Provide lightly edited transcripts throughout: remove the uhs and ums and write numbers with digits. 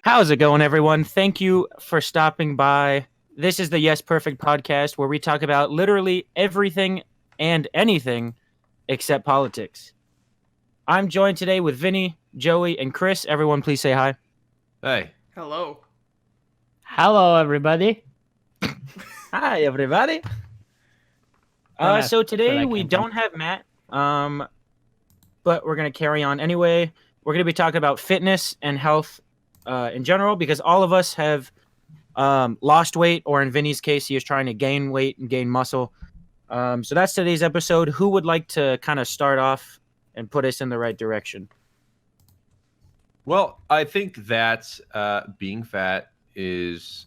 How's it going, everyone? Thank you for stopping by. This is the Yes Perfect podcast where we talk about literally everything and anything except politics. I'm joined today with Vinny, Joey, and Chris. Everyone, please say hi. Hey. Hello. Hello, everybody. Hi, everybody. So today we don't have Matt, but we're going to carry on anyway. We're going to be talking about fitness and health in general because all of us have lost weight, or in Vinny's case, he is trying to gain weight and gain muscle. So that's today's episode. Who would like to kind of start off and put us in the right direction? Well, I think that being fat is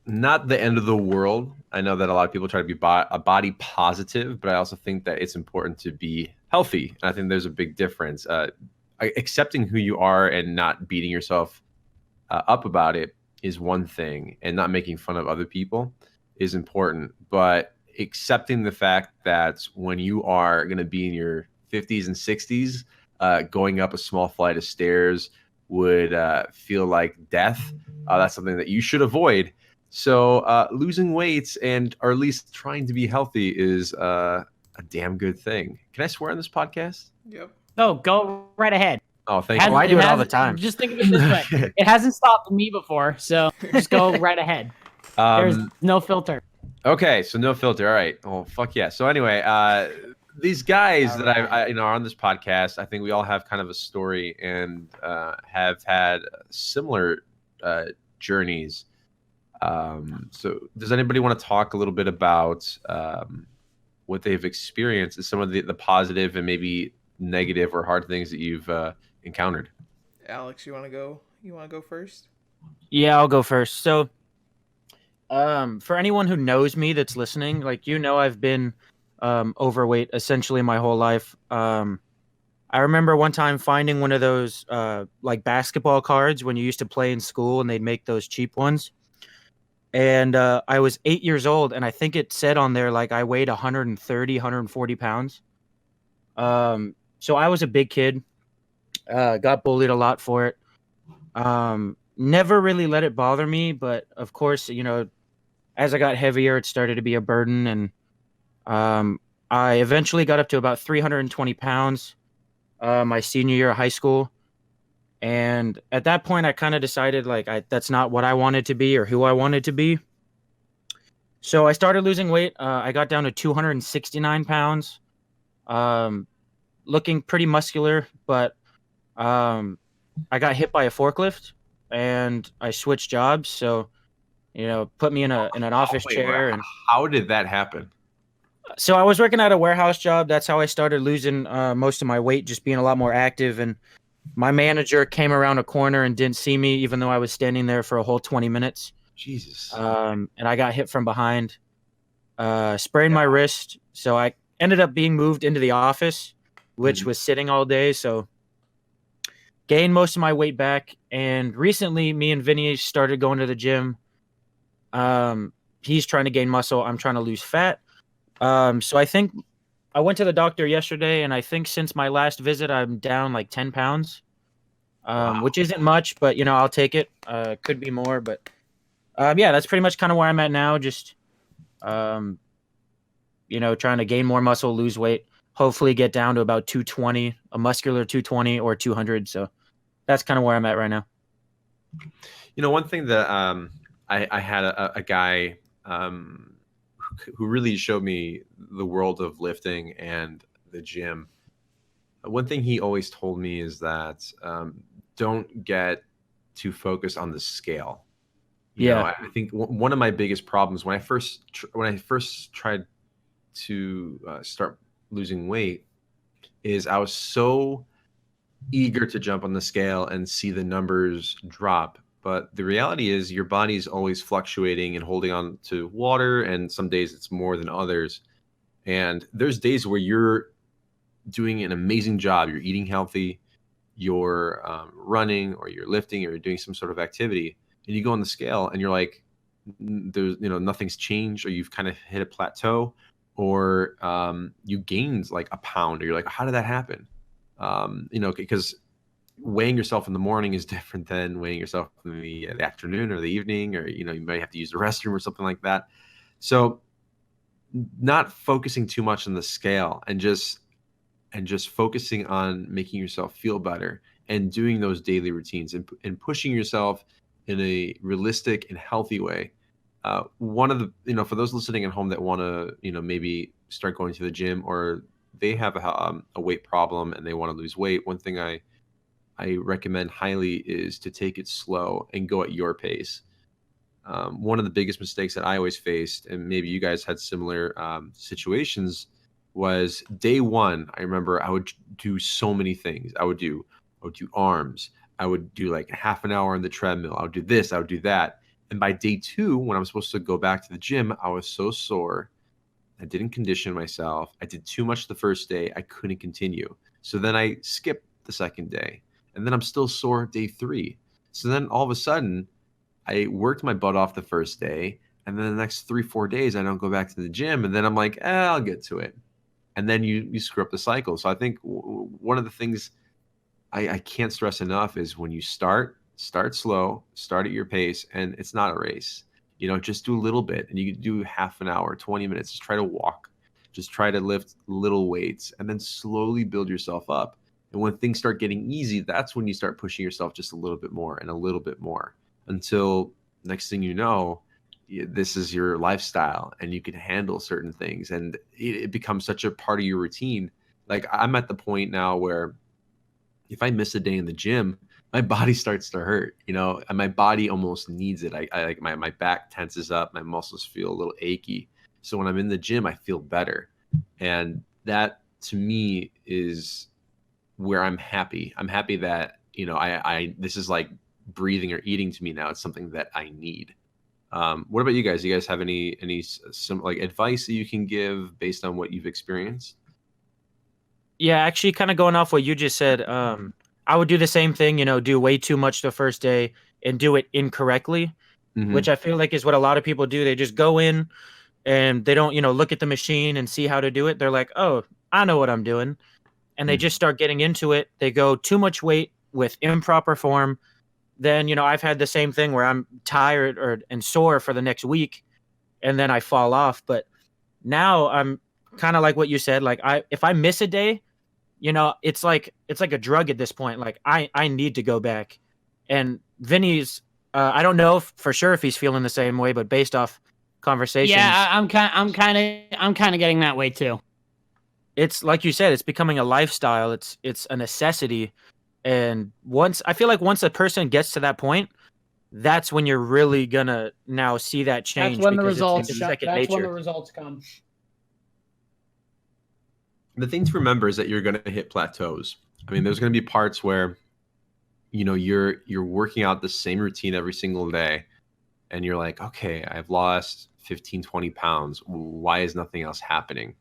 not the end of the world. I know that a lot of people try to be body positive, but I also think that it's important to be healthy. And I think there's a big difference. Accepting who you are and not beating yourself up about it is one thing, and not making fun of other people is important. But accepting the fact that when you are going to be in your 50s and 60s, going up a small flight of stairs would feel like death. That's something that you should avoid. So losing weight or at least trying to be healthy is a damn good thing. Can I swear on this podcast? Yep. No, go right ahead. Oh, thank you. I do it all the time. Just think of it this way. It hasn't stopped me before, so just go right ahead. There's no filter. Okay, so no filter. All right. Oh, fuck yeah. So anyway, these guys that I are on this podcast, I think we all have kind of a story and have had similar journeys. So does anybody want to talk a little bit about what they've experienced and some of the positive and maybe negative or hard things that you've encountered? Alex, you want to go? You want to go first? Yeah, I'll go first. So, for anyone who knows me that's listening, I've been overweight essentially my whole life. I remember one time finding one of those basketball cards when you used to play in school, and they'd make those cheap ones. And I was 8 years old, and I think it said on there I weighed 130, 140 pounds. So I was a big kid. Got bullied a lot for it. Never really let it bother me, but of course, as I got heavier, it started to be a burden, and I eventually got up to about 320 pounds my senior year of high school. And at that point, I kind of decided that's not what I wanted to be or who I wanted to be. So I started losing weight. I got down to 269 pounds, looking pretty muscular, but I got hit by a forklift and I switched jobs. So, put me in an office chair. And how did that happen? So I was working at a warehouse job. That's how I started losing most of my weight, just being a lot more active. And my manager came around a corner and didn't see me, even though I was standing there for a whole 20 minutes. Jesus. And I got hit from behind, sprained my wrist. So I ended up being moved into the office, which was sitting all day. So gained most of my weight back. And recently, me and Vinny started going to the gym. He's trying to gain muscle. I'm trying to lose fat. So I think I went to the doctor yesterday, and I think since my last visit, I'm down 10 pounds, which isn't much, but, I'll take it. Could be more, but yeah, that's pretty much kind of where I'm at now. Just, trying to gain more muscle, lose weight, hopefully get down to about 220, a muscular 220 or 200. So that's kind of where I'm at right now. One thing that I had a guy who really showed me the world of lifting and the gym. One thing he always told me is that don't get too focused on the scale. I think one of my biggest problems when I first tried to start losing weight is I was so eager to jump on the scale and see the numbers drop. But the reality is your body's always fluctuating and holding on to water, and some days it's more than others. And there's days where you're doing an amazing job. You're eating healthy, you're running, or you're lifting, or you're doing some sort of activity, and you go on the scale and you're like, there's nothing's changed, or you've kind of hit a plateau, or you gained a pound, or you're like, how did that happen? Because weighing yourself in the morning is different than weighing yourself in the afternoon or the evening, or you might have to use the restroom or something like that. So not focusing too much on the scale and just focusing on making yourself feel better and doing those daily routines and pushing yourself in a realistic and healthy way. One of the, for those listening at home that want to, maybe start going to the gym, or they have a weight problem and they want to lose weight, one thing I recommend highly is to take it slow and go at your pace. One of the biggest mistakes that I always faced, and maybe you guys had similar situations, was day one. I remember I would do so many things. I would do arms. I would do like half an hour on the treadmill. I would do this. I would do that. And by day two, when I was supposed to go back to the gym, I was so sore. I didn't condition myself. I did too much the first day. I couldn't continue. So then I skipped the second day. And then I'm still sore day three. So then all of a sudden, I worked my butt off the first day. And then the next 3-4 days, I don't go back to the gym. And then I'm like, I'll get to it. And then you screw up the cycle. So I think one of the things I can't stress enough is when you start slow, start at your pace, and it's not a race. Just do a little bit, and you can do half an hour, 20 minutes. Just try to walk, just try to lift little weights, and then slowly build yourself up. And when things start getting easy, that's when you start pushing yourself just a little bit more and a little bit more, until next thing you know, this is your lifestyle and you can handle certain things, and it becomes such a part of your routine. Like, I'm at the point now where if I miss a day in the gym, my body starts to hurt, and my body almost needs it. I like my back tenses up, my muscles feel a little achy. So when I'm in the gym, I feel better. And that to me is where I'm happy. I'm happy that, I this is like breathing or eating to me now. It's something that I need. What about you guys? Do you guys have any some like advice that you can give based on what you've experienced? Yeah, actually, kind of going off what you just said, I would do the same thing, do way too much the first day and do it incorrectly, which I feel like is what a lot of people do. They just go in and they don't, look at the machine and see how to do it. They're like, oh, I know what I'm doing. And they just start getting into it. They go too much weight with improper form. Then, I've had the same thing where I'm tired and sore for the next week, and then I fall off. But now I'm kind of like what you said. Like, if I miss a day, it's like a drug at this point. Like, I need to go back. And Vinny's, I don't know for sure if he's feeling the same way, but based off conversations, yeah, I'm kind of getting that way too. It's like you said, it's becoming a lifestyle. It's a necessity. And once a person gets to that point, that's when you're really gonna now see that change. That's when the because results. it's second That's nature. when the results come. The thing to remember is that you're going to hit plateaus. I mean, there's going to be parts where, you're working out the same routine every single day, and you're like, okay, I've lost 15, 20 pounds. Why is nothing else happening?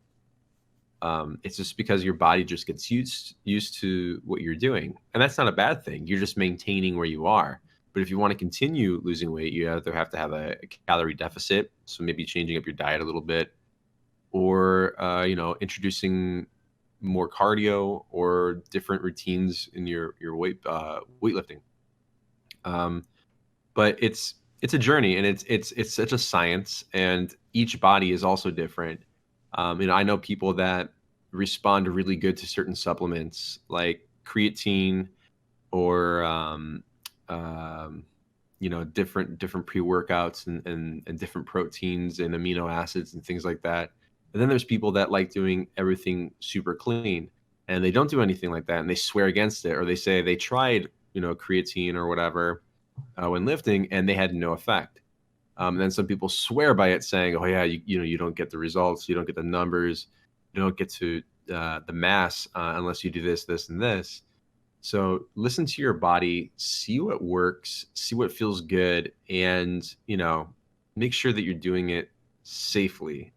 It's just because your body just gets used to what you're doing. And that's not a bad thing. You're just maintaining where you are. But if you want to continue losing weight, you either have to have a calorie deficit. So maybe changing up your diet a little bit, or introducing more cardio or different routines in your weightlifting. But it's a journey, and it's such a science, and each body is also different. I know people that respond really good to certain supplements like creatine, or different pre-workouts and different proteins and amino acids and things like that. And then there's people that like doing everything super clean, and they don't do anything like that, and they swear against it, or they say they tried, creatine or whatever when lifting, and they had no effect. And then some people swear by it, saying, "Oh yeah, you don't get the results, you don't get the numbers, you don't get to the mass unless you do this, this, and this." So listen to your body, see what works, see what feels good, and make sure that you're doing it safely.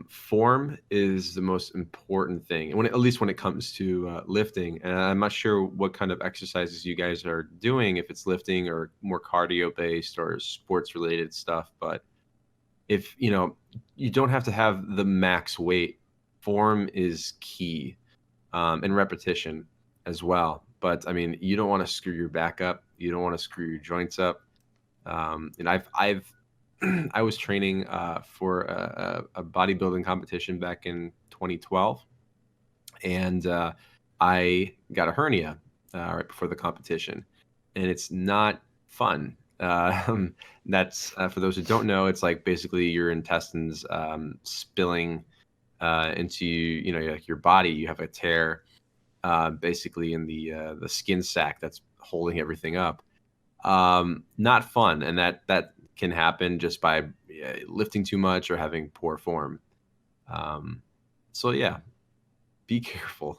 Form is the most important thing, and at least when it comes to lifting. And I'm not sure what kind of exercises you guys are doing, if it's lifting or more cardio based or sports related stuff. But if you don't have to have the max weight. Form is key, and repetition as well. but I mean, you don't want to screw your back up. You don't want to screw your joints up. And I was training for a bodybuilding competition back in 2012, and I got a hernia right before the competition, and it's not fun. That's for those who don't know, it's like basically your intestines spilling into like your body. You have a tear basically in the skin sac that's holding everything up. Not fun, and that can happen just by lifting too much or having poor form. So yeah, be careful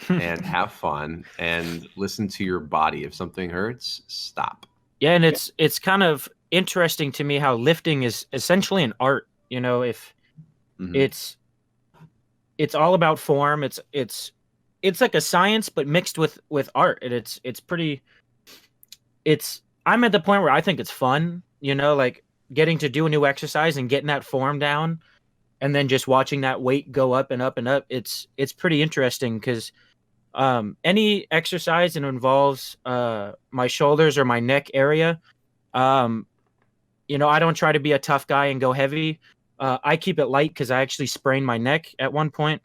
and have fun and listen to your body. If something hurts, stop. Yeah, and it's kind of interesting to me how lifting is essentially an art. If it's all about form, it's like a science but mixed with art, and it's pretty. I'm at the point where I think it's fun, like getting to do a new exercise and getting that form down, and then just watching that weight go up and up and up. It's pretty interesting because any exercise that involves my shoulders or my neck area, I don't try to be a tough guy and go heavy. I keep it light because I actually sprained my neck at one point.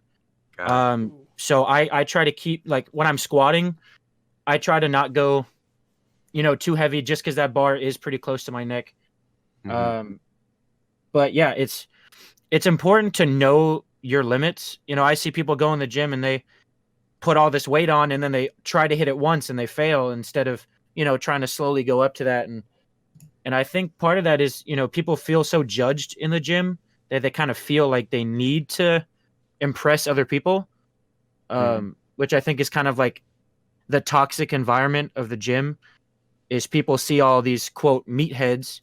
So I try to keep, like, when I'm squatting, I try to not go too heavy, just because that bar is pretty close to my neck. But yeah, it's important to know your limits. I see people go in the gym and they put all this weight on, and then they try to hit it once and they fail instead of trying to slowly go up to that. And I think part of that is people feel so judged in the gym that they kind of feel like they need to impress other people, which I think is kind of like the toxic environment of the gym. Is people see all these quote meatheads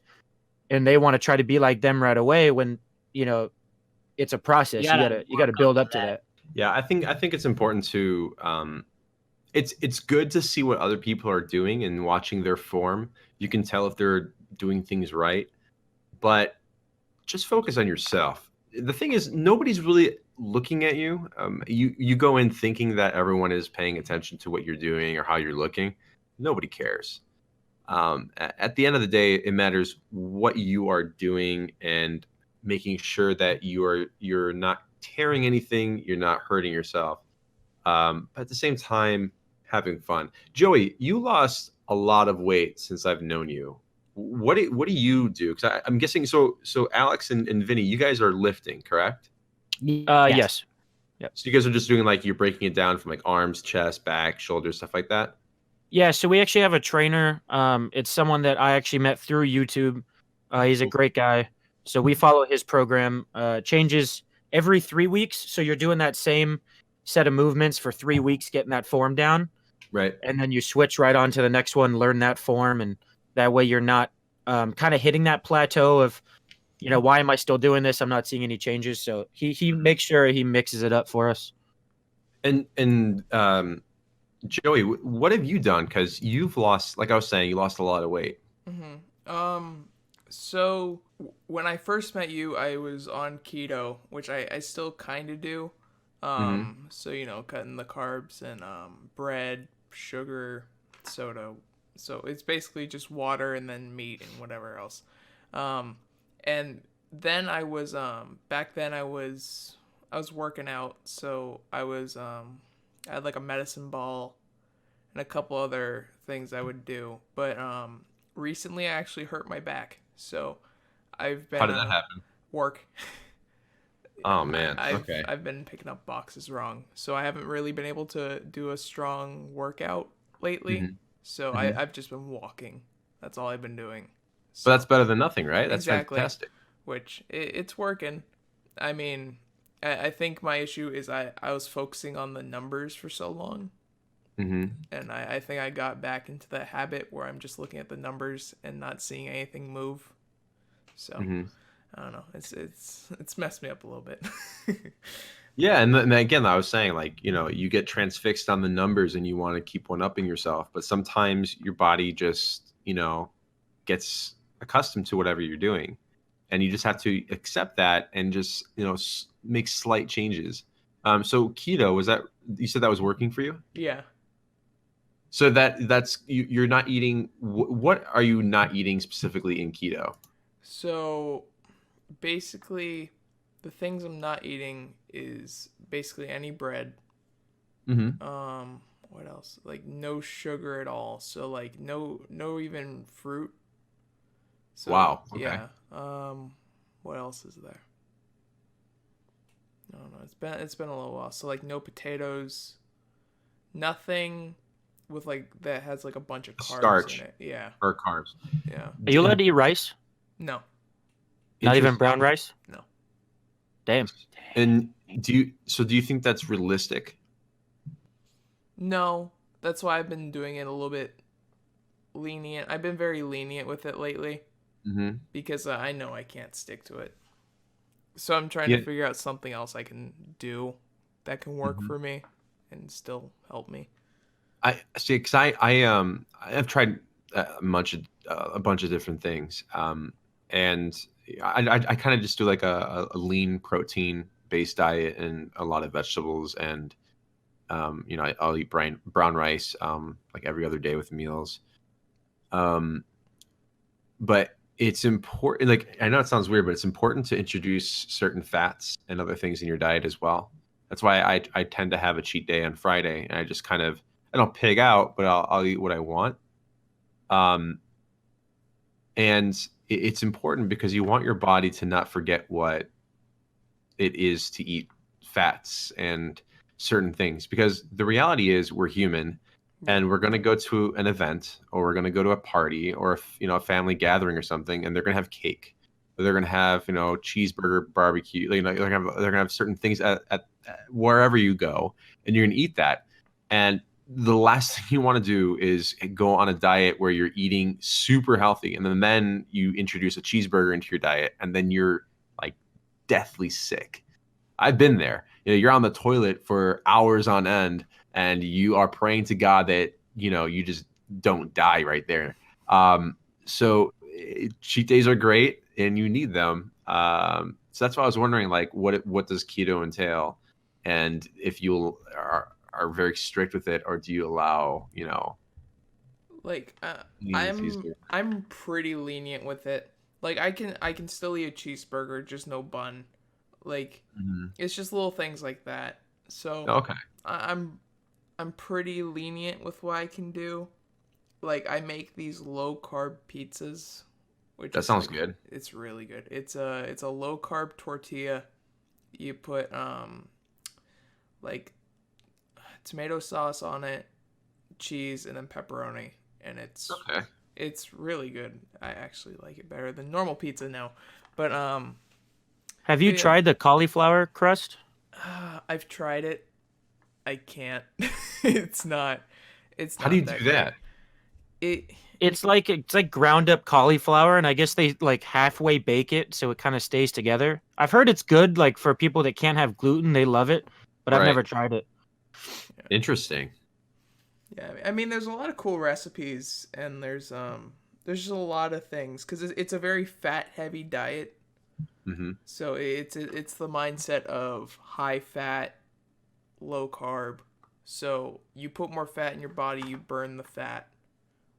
and they want to try to be like them right away when it's a process. You gotta build up to that. Yeah, I think it's important to it's good to see what other people are doing and watching their form. You can tell if they're doing things right, but just focus on yourself. The thing is, nobody's really looking at you. You go in thinking that everyone is paying attention to what you're doing or how you're looking. Nobody cares. At the end of the day, it matters what you are doing and making sure that you're not tearing anything, you're not hurting yourself, but at the same time having fun. Joey, you lost a lot of weight since I've known you. What do you do? Because I'm guessing so Alex and Vinny, you guys are lifting, correct? Yes. Yep. So you guys are just doing, like, you're breaking it down from like arms, chest, back, shoulders, stuff like that? Yeah, so we actually have a trainer. It's someone that I actually met through YouTube. He's a great guy. So we follow his program. Changes every 3 weeks. So you're doing that same set of movements for 3 weeks, getting that form down. Right. And then you switch right on to the next one, learn that form. And that way you're not kind of hitting that plateau of, why am I still doing this? I'm not seeing any changes. So he makes sure he mixes it up for us. And Joey, what have you done? Because you've lost, like I was saying, you lost a lot of weight. So when I first met you, I was on keto, which I still kind of do. So, cutting the carbs and bread, sugar, soda. So it's basically just water and then meat and whatever else. And then I was back then I was working out, so I had like a medicine ball and a couple other things I would do. But recently I actually hurt my back. So I've been How did that happen? Work. Oh man. Okay. I've been picking up boxes wrong. So I haven't really been able to do a strong workout lately. So I've just been walking. That's all I've been doing. So, but that's better than nothing, right? That's exactly. Fantastic. Which it's working. I mean, I think my issue is I was focusing on the numbers for so long. And I think I got back into that habit where I'm just looking at the numbers and not seeing anything move. So I don't know. It's messed me up a little bit. Yeah, and again, I was saying, like, you get transfixed on the numbers and you want to keep one-upping yourself, but sometimes your body just, gets accustomed to whatever you're doing, and you just have to accept that and just, make slight changes. So keto, was that, you said that was working for you? Yeah. So that's you're not eating. What are you not eating specifically in keto? So basically, the things I'm not eating is basically any bread. Mm-hmm. What else? Like no sugar at all. So like no even fruit. So Wow. Okay. yeah. What else is there? I don't know. It's been a little while. So like no potatoes, nothing with like that has like a bunch of carbs Starch in it. Yeah. or carbs. Yeah. Are you allowed to eat rice? No. Not even Interesting. brown rice? No. Damn. And do you think that's realistic? No. That's why I've been doing it a little bit lenient. I've been very lenient with it lately Mm-hmm. because I know I can't stick to it. So I'm trying Yeah. to figure out something else I can do that can work Mhm. for me and still help me. I see, because I've tried a bunch of different things, and I kind of just do like a lean protein based diet and a lot of vegetables, and I'll eat brown rice like every other day with meals, but it's important. Like, I know it sounds weird, but it's important to introduce certain fats and other things in your diet as well. That's why I tend to have a cheat day on Friday, and I don't pig out, but I'll eat what I want. Um, and it's important because you want your body to not forget what it is to eat fats and certain things. Because the reality is, we're human, and we're going to go to an event, or we're going to go to a party, or a family gathering or something, and they're going to have cake, or they're going to have cheeseburger, barbecue. They're going to have certain things at wherever you go, and you're going to eat that. And the last thing you want to do is go on a diet where you're eating super healthy, and then you introduce a cheeseburger into your diet, and then you're like deathly sick. I've been there. You're on the toilet for hours on end, and you are praying to God that you just don't die right there. So cheat days are great, and you need them. So that's why I was wondering, like, what does keto entail, and if you are very strict with it, or do you allow Like leniencies? I'm pretty lenient with it. Like I can still eat a cheeseburger, just no bun. Like Mhm. it's just little things like that. So Okay. I'm pretty lenient with what I can do. Like I make these low carb pizzas, which That is sounds like good. it's really good. It's a low carb tortilla. You put like tomato sauce on it, cheese, and then pepperoni, and Okay. it's really good. I actually like it better than normal pizza now. But Have you yeah. tried the cauliflower crust? I've tried it. I can't. it's not. It's not How do you that do great. that? It's like ground up cauliflower, and I guess they like halfway bake it so it kind of stays together. I've heard it's good, like for people that can't have gluten, they love it, but I've Right. never tried it. Interesting. Yeah, I mean, there's a lot of cool recipes, and there's just a lot of things because it's a very fat heavy diet. Mm-hmm. So it's the mindset of high fat, low carb. So you put more fat in your body, you burn the fat,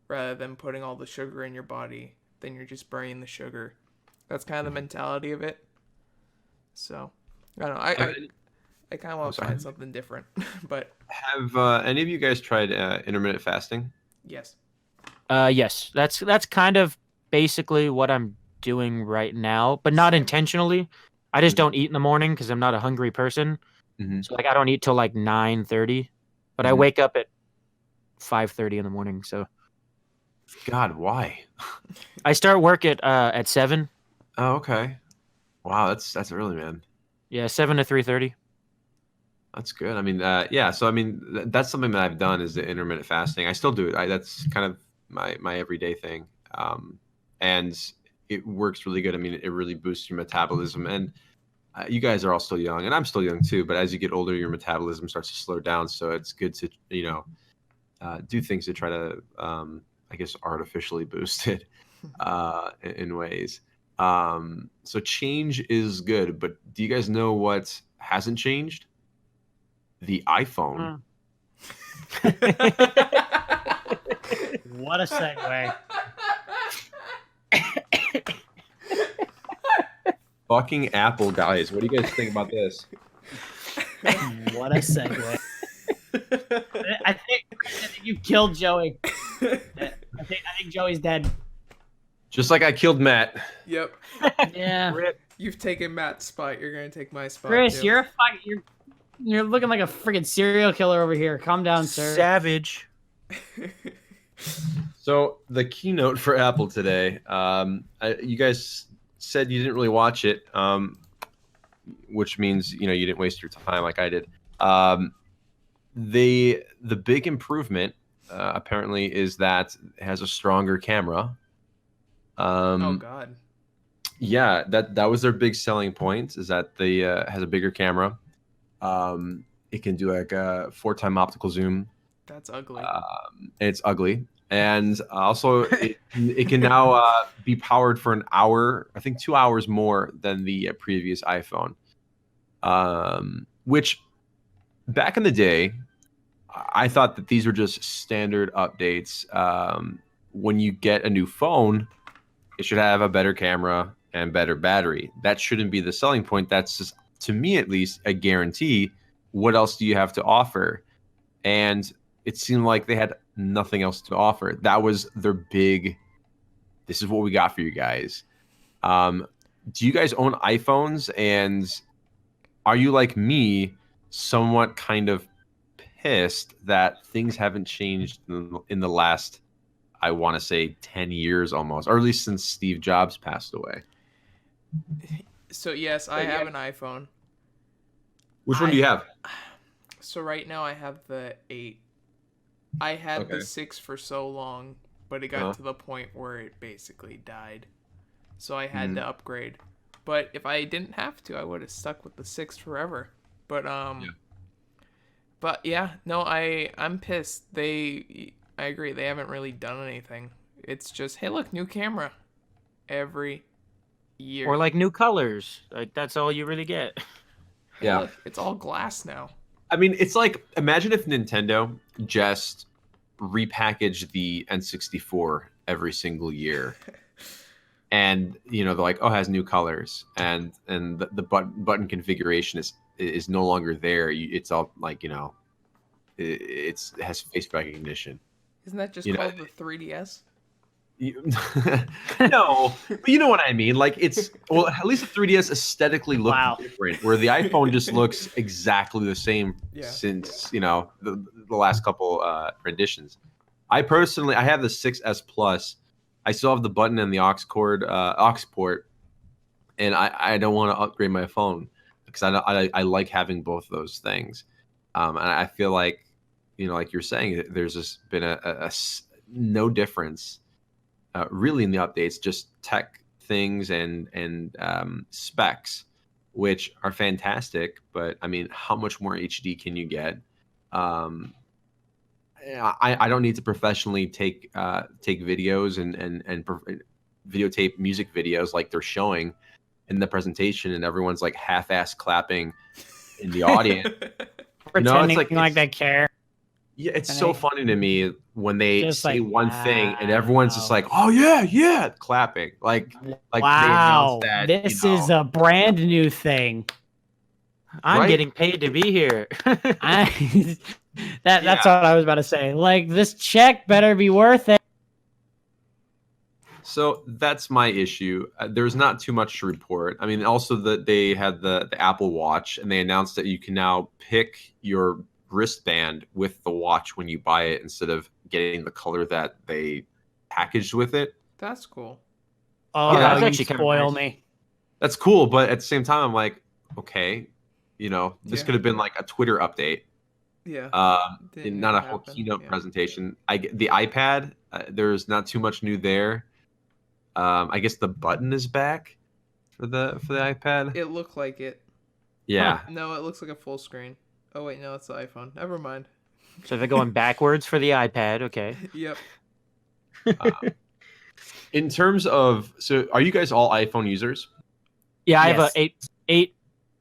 rather than putting all the sugar in your body. Then you're just burning the sugar. That's kind of the mentality of it. So I don't know. I kind of want to find something different, but Have any of you guys tried intermittent fasting? yes. Yes, that's kind of basically what I'm doing right now, but not intentionally. I just don't eat in the morning because I'm not a hungry person. Mm-hmm. So like I don't eat till like 9:30, but I Mhm. wake up at 5:30 in the morning. So God, why? I start work at 7. Oh, okay. Wow, that's early, man. Yeah, 7 to 3:30. That's good. I mean, yeah. So I mean, that's something that I've done, is the intermittent fasting. I still do it. That's kind of my everyday thing, and it works really good. I mean, it really boosts your metabolism. And you guys are all still young, and I'm still young too. But as you get older, your metabolism starts to slow down. So it's good to do things to try to, I guess, artificially boost it in ways. So change is good. But do you guys know what hasn't changed? The iPhone. What a segue. Fucking Apple, guys. What do you guys think about this? What a segue. I think you killed Joey. I think Joey's dead. Just like I killed Matt. Yep. Yeah. You've taken Matt's spot. You're gonna take my spot. Chris, too. you're looking like a freaking serial killer over here. Calm down, sir. Savage. So the keynote for Apple today, you guys said you didn't really watch it, which means you didn't waste your time like I did. The big improvement apparently is that it has a stronger camera. Oh God. Yeah, that was their big selling point, is that they has a bigger camera. It can do like a 4x optical zoom. That's ugly. It's ugly. And also, it can now be powered for an hour, I think 2 hours more than the previous iPhone. Which, back in the day, I thought that these were just standard updates. When you get a new phone, it should have a better camera and better battery. That shouldn't be the selling point. That's just, to me at least, a guarantee. What else do you have to offer? And it seemed like they had nothing else to offer. That was their big, this is what we got for you guys. Do you guys own iPhones? And are you, like me, somewhat kind of pissed that things haven't changed in the last, I want to say, 10 years almost, or at least since Steve Jobs passed away? So yes, I have an iPhone. Which one do you have? So right now I have the 8. I had the 6 for so long, but it got to the point where it basically died. So I had to upgrade. But if I didn't have to, I would have stuck with the 6 forever. But I'm pissed. I agree, they haven't really done anything. It's just, hey, look, new camera every year. Or like new colors. Like that's all you really get. Hey, Yeah. look, it's all glass now. I mean, it's like, imagine if Nintendo just repackaged the N64 every single year. And, they're like, oh, it has new colors. And the button configuration is no longer there. It's all like, it has face recognition. Isn't that just called the 3DS? No, but you know what I mean. Like at least the 3DS aesthetically looks different, where the iPhone just looks exactly the same since the last couple renditions. I have the 6S Plus. I still have the button and the aux port, and I don't want to upgrade my phone because I like having both those things, and I feel like like you're saying, there's just been a no difference. Really in the updates, just tech things and specs, which are fantastic. But I mean, how much more HD can you get? I don't need to professionally take videos and videotape music videos like they're showing in the presentation, and everyone's like half-ass clapping in the audience. Pretending like they care. Yeah, it's so funny to me when they Just say like, one thing and everyone's just like, "Oh yeah," clapping. Like wow, they announced that, this is a brand new thing. I'm getting paid to be here. That's what I was about to say. Like, this check better be worth it. So that's my issue. There's not too much to report. I mean, also that they had the Apple Watch, and they announced that you can now pick your wristband with the watch when you buy it instead of getting the color that they packaged with it. That's cool. Oh, Yeah, that's you actually kinda spoil nice. me. That's cool, but at the same time, I'm like, okay, this could have been like a Twitter update. Yeah. Not a whole keynote presentation. The iPad, there's not too much new there. I guess the button is back for the iPad. It looked like it. Yeah. No, it looks like a full screen. Oh wait, no, it's the iPhone. Never mind. So they're going backwards for the iPad. Okay. Yep. In terms of, so are you guys all iPhone users? Yeah, I have Yes. a 8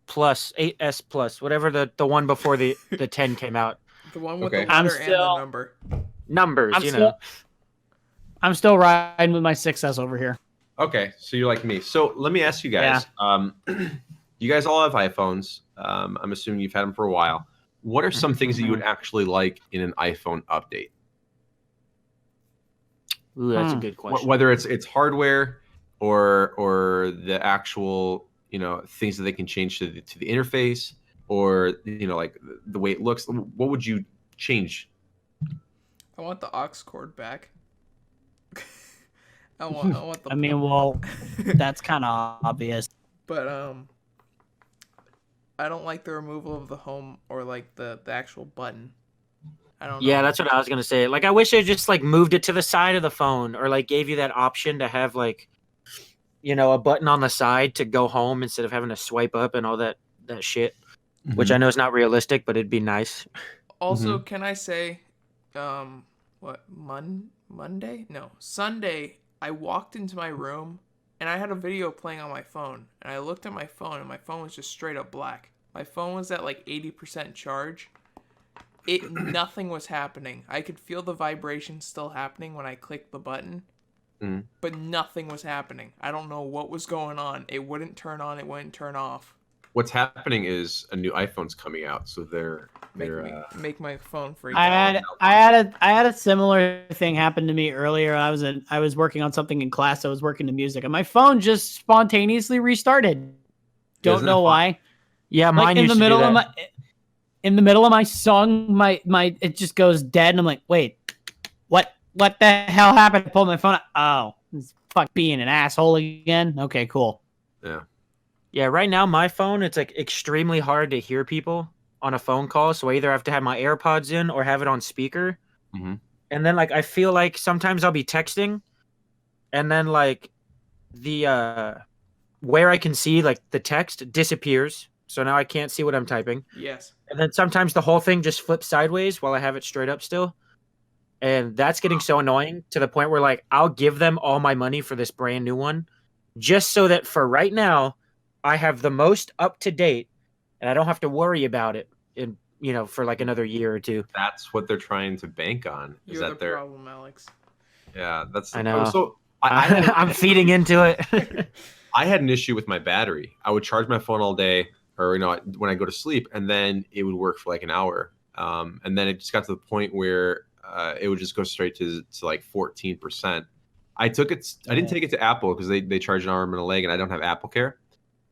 plus, 8S plus, whatever the one before the 10 came out. The one with Okay. the I'm letter and the still- number. numbers, you know. I'm still riding with my 6S over here. Okay, so you're like me. So let me ask you guys. You guys all have iPhones. I'm assuming you've had them for a while. What are some things that you would actually like in an iPhone update? Ooh, that's a good question. Whether it's hardware or the actual, you know, things that they can change to the interface, or, you know, like the way it looks. What would you change? I want the aux cord back. I want the. I mean, well, that's kind of obvious. But I don't like the removal of the home or like the actual button. I don't know. Yeah, that's what I was gonna say. Like, I wish they just like moved it to the side of the phone, or like gave you that option to have like, you know, a button on the side to go home instead of having to swipe up and all that shit. Mm-hmm. Which I know is not realistic, but it'd be nice. Also, can I say, what Monday? No, Sunday. I walked into my room and I had a video playing on my phone, and I looked at my phone and my phone was just straight up black. My phone was at like 80% charge. Nothing was happening. I could feel the vibration still happening when I clicked the button, but nothing was happening. I don't know what was going on. It wouldn't turn on. It wouldn't turn off. What's happening is a new iPhone's coming out, so they're make my phone freak out. I had a similar thing happen to me earlier. I was working on something in class. I was working to music, and my phone just spontaneously restarted. Don't know why. Yeah, like mine in used the to middle do of that. in the middle of my song, my it just goes dead, and I'm like, wait, what the hell happened? I pulled my phone out. Oh, it's fuck being an asshole again. Okay, cool. Yeah. Yeah, right now my phone, it's like extremely hard to hear people on a phone call, so I either have to have my AirPods in or have it on speaker. Mm-hmm. And then like I feel like sometimes I'll be texting, and then like the where I can see like the text disappears, so now I can't see what I'm typing. Yes. And then sometimes the whole thing just flips sideways while I have it straight up still. And that's getting so annoying to the point where like I'll give them all my money for this brand new one just so that for right now I have the most up to date and I don't have to worry about it in, you know, for like another year or two. That's what they're trying to bank on. Is You're that the problem, Alex. Yeah, that's. I know. So I'm feeding into it. I had an issue with my battery. I would charge my phone all day, or, you know, when I go to sleep, and then it would work for like an hour. And then it just got to the point where it would just go straight to like 14%. I didn't take it to Apple because they charge an arm and a leg, and I don't have Apple Care.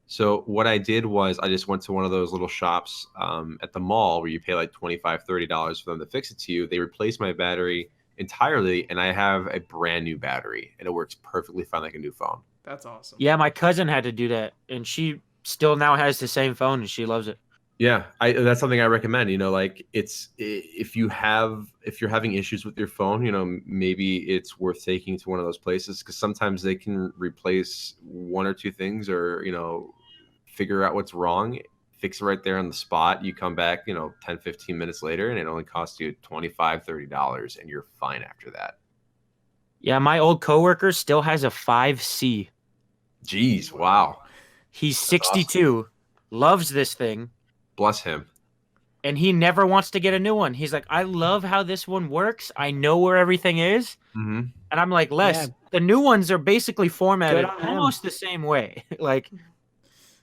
So what I did was I just went to one of those little shops at the mall where you pay like $25, $30 for them to fix it to you. They replaced my battery entirely, and I have a brand new battery, and it works perfectly fine like a new phone. That's awesome. Yeah, my cousin had to do that, and she still now has the same phone, and she loves it. Yeah, that's something I recommend. You know, like if you're having issues with your phone, you know, maybe it's worth taking to one of those places, because sometimes they can replace one or two things, or, you know, figure out what's wrong, fix it right there on the spot. You come back, you know, 10, 15 minutes later, and it only costs you $25, $30, and you're fine after that. Yeah, my old coworker still has a 5C. Jeez, wow. He's 62, awesome. Loves this thing. Bless him. And he never wants to get a new one. He's like, I love how this one works. I know where everything is. Mm-hmm. And I'm like, Les, the new ones are basically formatted almost the same way. Like,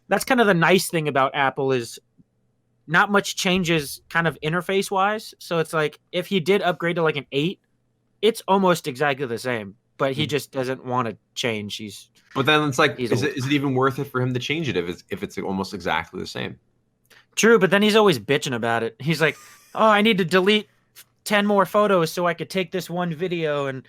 that's kind of the nice thing about Apple is not much changes kind of interface-wise. So it's like, if he did upgrade to like an 8, it's almost exactly the same. But he just doesn't want to change. But then it's like, is it even worth it for him to change it if it's almost exactly the same? True, but then he's always bitching about it. He's like, oh, I need to delete 10 more photos so I could take this one video and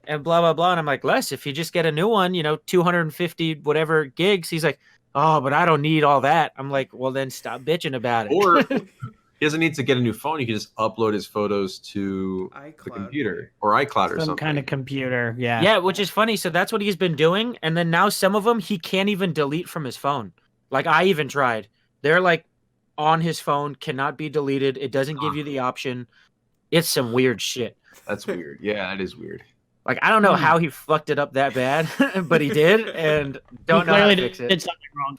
blah, blah, blah. And I'm like, Les, if you just get a new one, you know, 250 whatever gigs. He's like, oh, but I don't need all that. I'm like, well, then stop bitching about it. Or he doesn't need to get a new phone. He can just upload his photos to the computer or iCloud or something. Some kind of computer, yeah. Yeah, which is funny. So that's what he's been doing. And then now some of them he can't even delete from his phone. Like, I even tried. They're like, on his phone, cannot be deleted. It doesn't give you the option. It's some weird shit. That's weird. Yeah, that is weird. Like, I don't know how he fucked it up that bad, but he did, and don't know how to fix it. Did something wrong.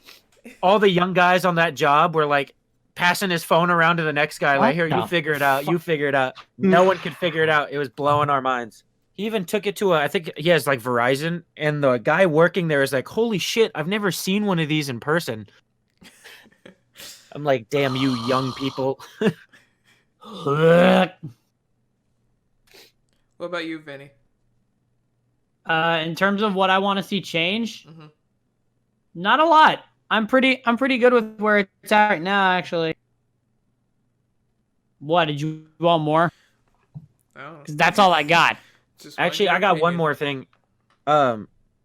All the young guys on that job were like passing his phone around to the next guy. What Like, here, you the figure it out. You figure it out. No one could figure it out. It was blowing our minds. He even took it to I think he has like Verizon, and the guy working there is like, holy shit, I've never seen one of these in person. I'm like, damn you young people. What about you, Vinny? In terms of what I want to see change, Mm-hmm. not a lot. I'm pretty good with where it's at right now, actually. What, did you want more? Oh, Because that's all I got. just wanted Actually, your I got one opinion. more thing.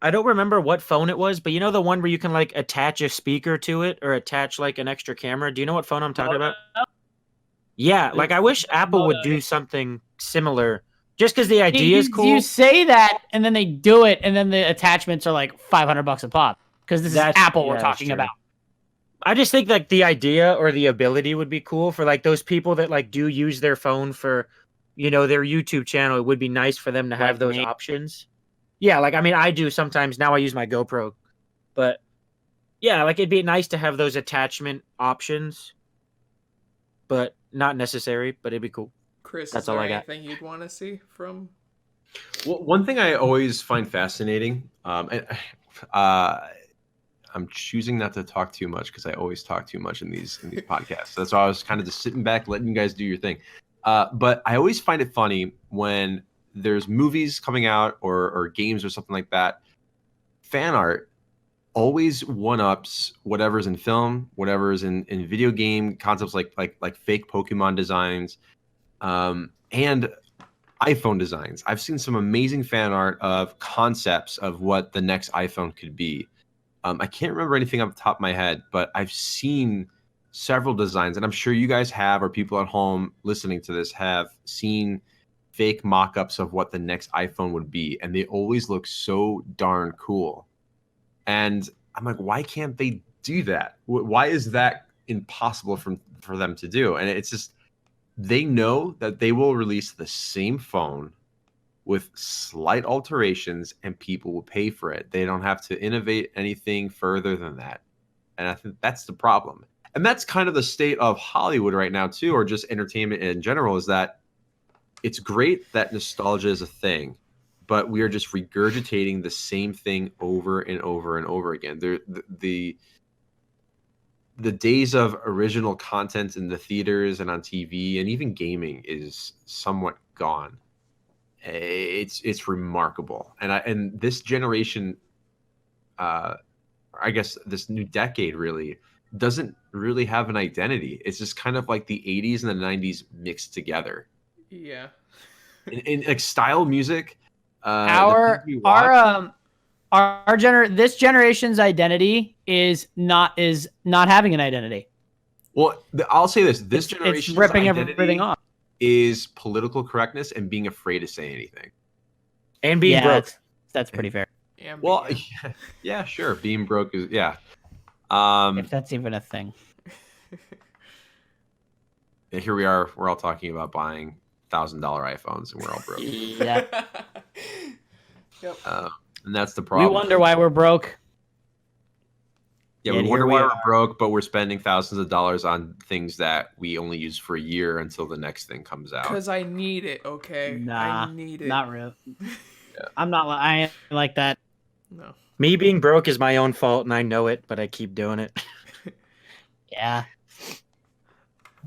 I don't remember what phone it was, but you know the one where you can like attach a speaker to it or attach like an extra camera? Do you know what phone I'm talking about? Yeah, like I wish Apple would do something similar. Just because the idea is cool. You say that, and then they do it, and then the attachments are like $500 a pop. Because this is Apple we're talking about. I just think like the idea or the ability would be cool for like those people that like do use their phone for, you know, their YouTube channel. It would be nice for them to have Like those me. options. Yeah, like I mean, I do sometimes. Now I use my GoPro, but yeah, like it'd be nice to have those attachment options, but not necessary. But it'd be cool. Chris, That's is there all I got. anything you'd want to see from? Well, one thing I always find fascinating, and I'm choosing not to talk too much because I always talk too much in these podcasts. So that's why I was kind of just sitting back, letting you guys do your thing. But I always find it funny when there's movies coming out or games or something like that. Fan art always one-ups whatever's in film, whatever's in video game concepts like fake Pokemon designs, and iPhone designs. I've seen some amazing fan art of concepts of what the next iPhone could be. I can't remember anything off the top of my head, but I've seen several designs, and I'm sure you guys have, or people at home listening to this have seen fake mock-ups of what the next iPhone would be, and they always look so darn cool. And I'm like, why can't they do that? Why is that impossible for them to do? And it's just, they know that they will release the same phone with slight alterations and people will pay for it. They don't have to innovate anything further than that. And I think that's the problem. And that's kind of the state of Hollywood right now too, or just entertainment in general, is that it's great that nostalgia is a thing, but we are just regurgitating the same thing over and over and over again. The days of original content in the theaters and on TV and even gaming is somewhat gone. It's remarkable, and this generation, I guess this new decade really doesn't really have an identity. It's just kind of like the 80s and the 90s mixed together. Yeah. In like style music, this generation's identity is not having an identity. Well, I'll say this: this generation it's ripping everything off. Is political correctness and being afraid to say anything, and being broke. That's pretty fair. Yeah, well, yeah, sure. Being broke is if that's even a thing. Here we are. We're all talking about buying $1,000 iPhones, and we're all broke. Yeah. Yep. And that's the problem. We wonder why we're broke. Yeah, we wonder why we're broke, but we're spending thousands of dollars on things that we only use for a year until the next thing comes out. Because I need it, okay? Nah, I need it. not really. Yeah. I ain't like that. No. Me being broke is my own fault, and I know it, but I keep doing it. Yeah.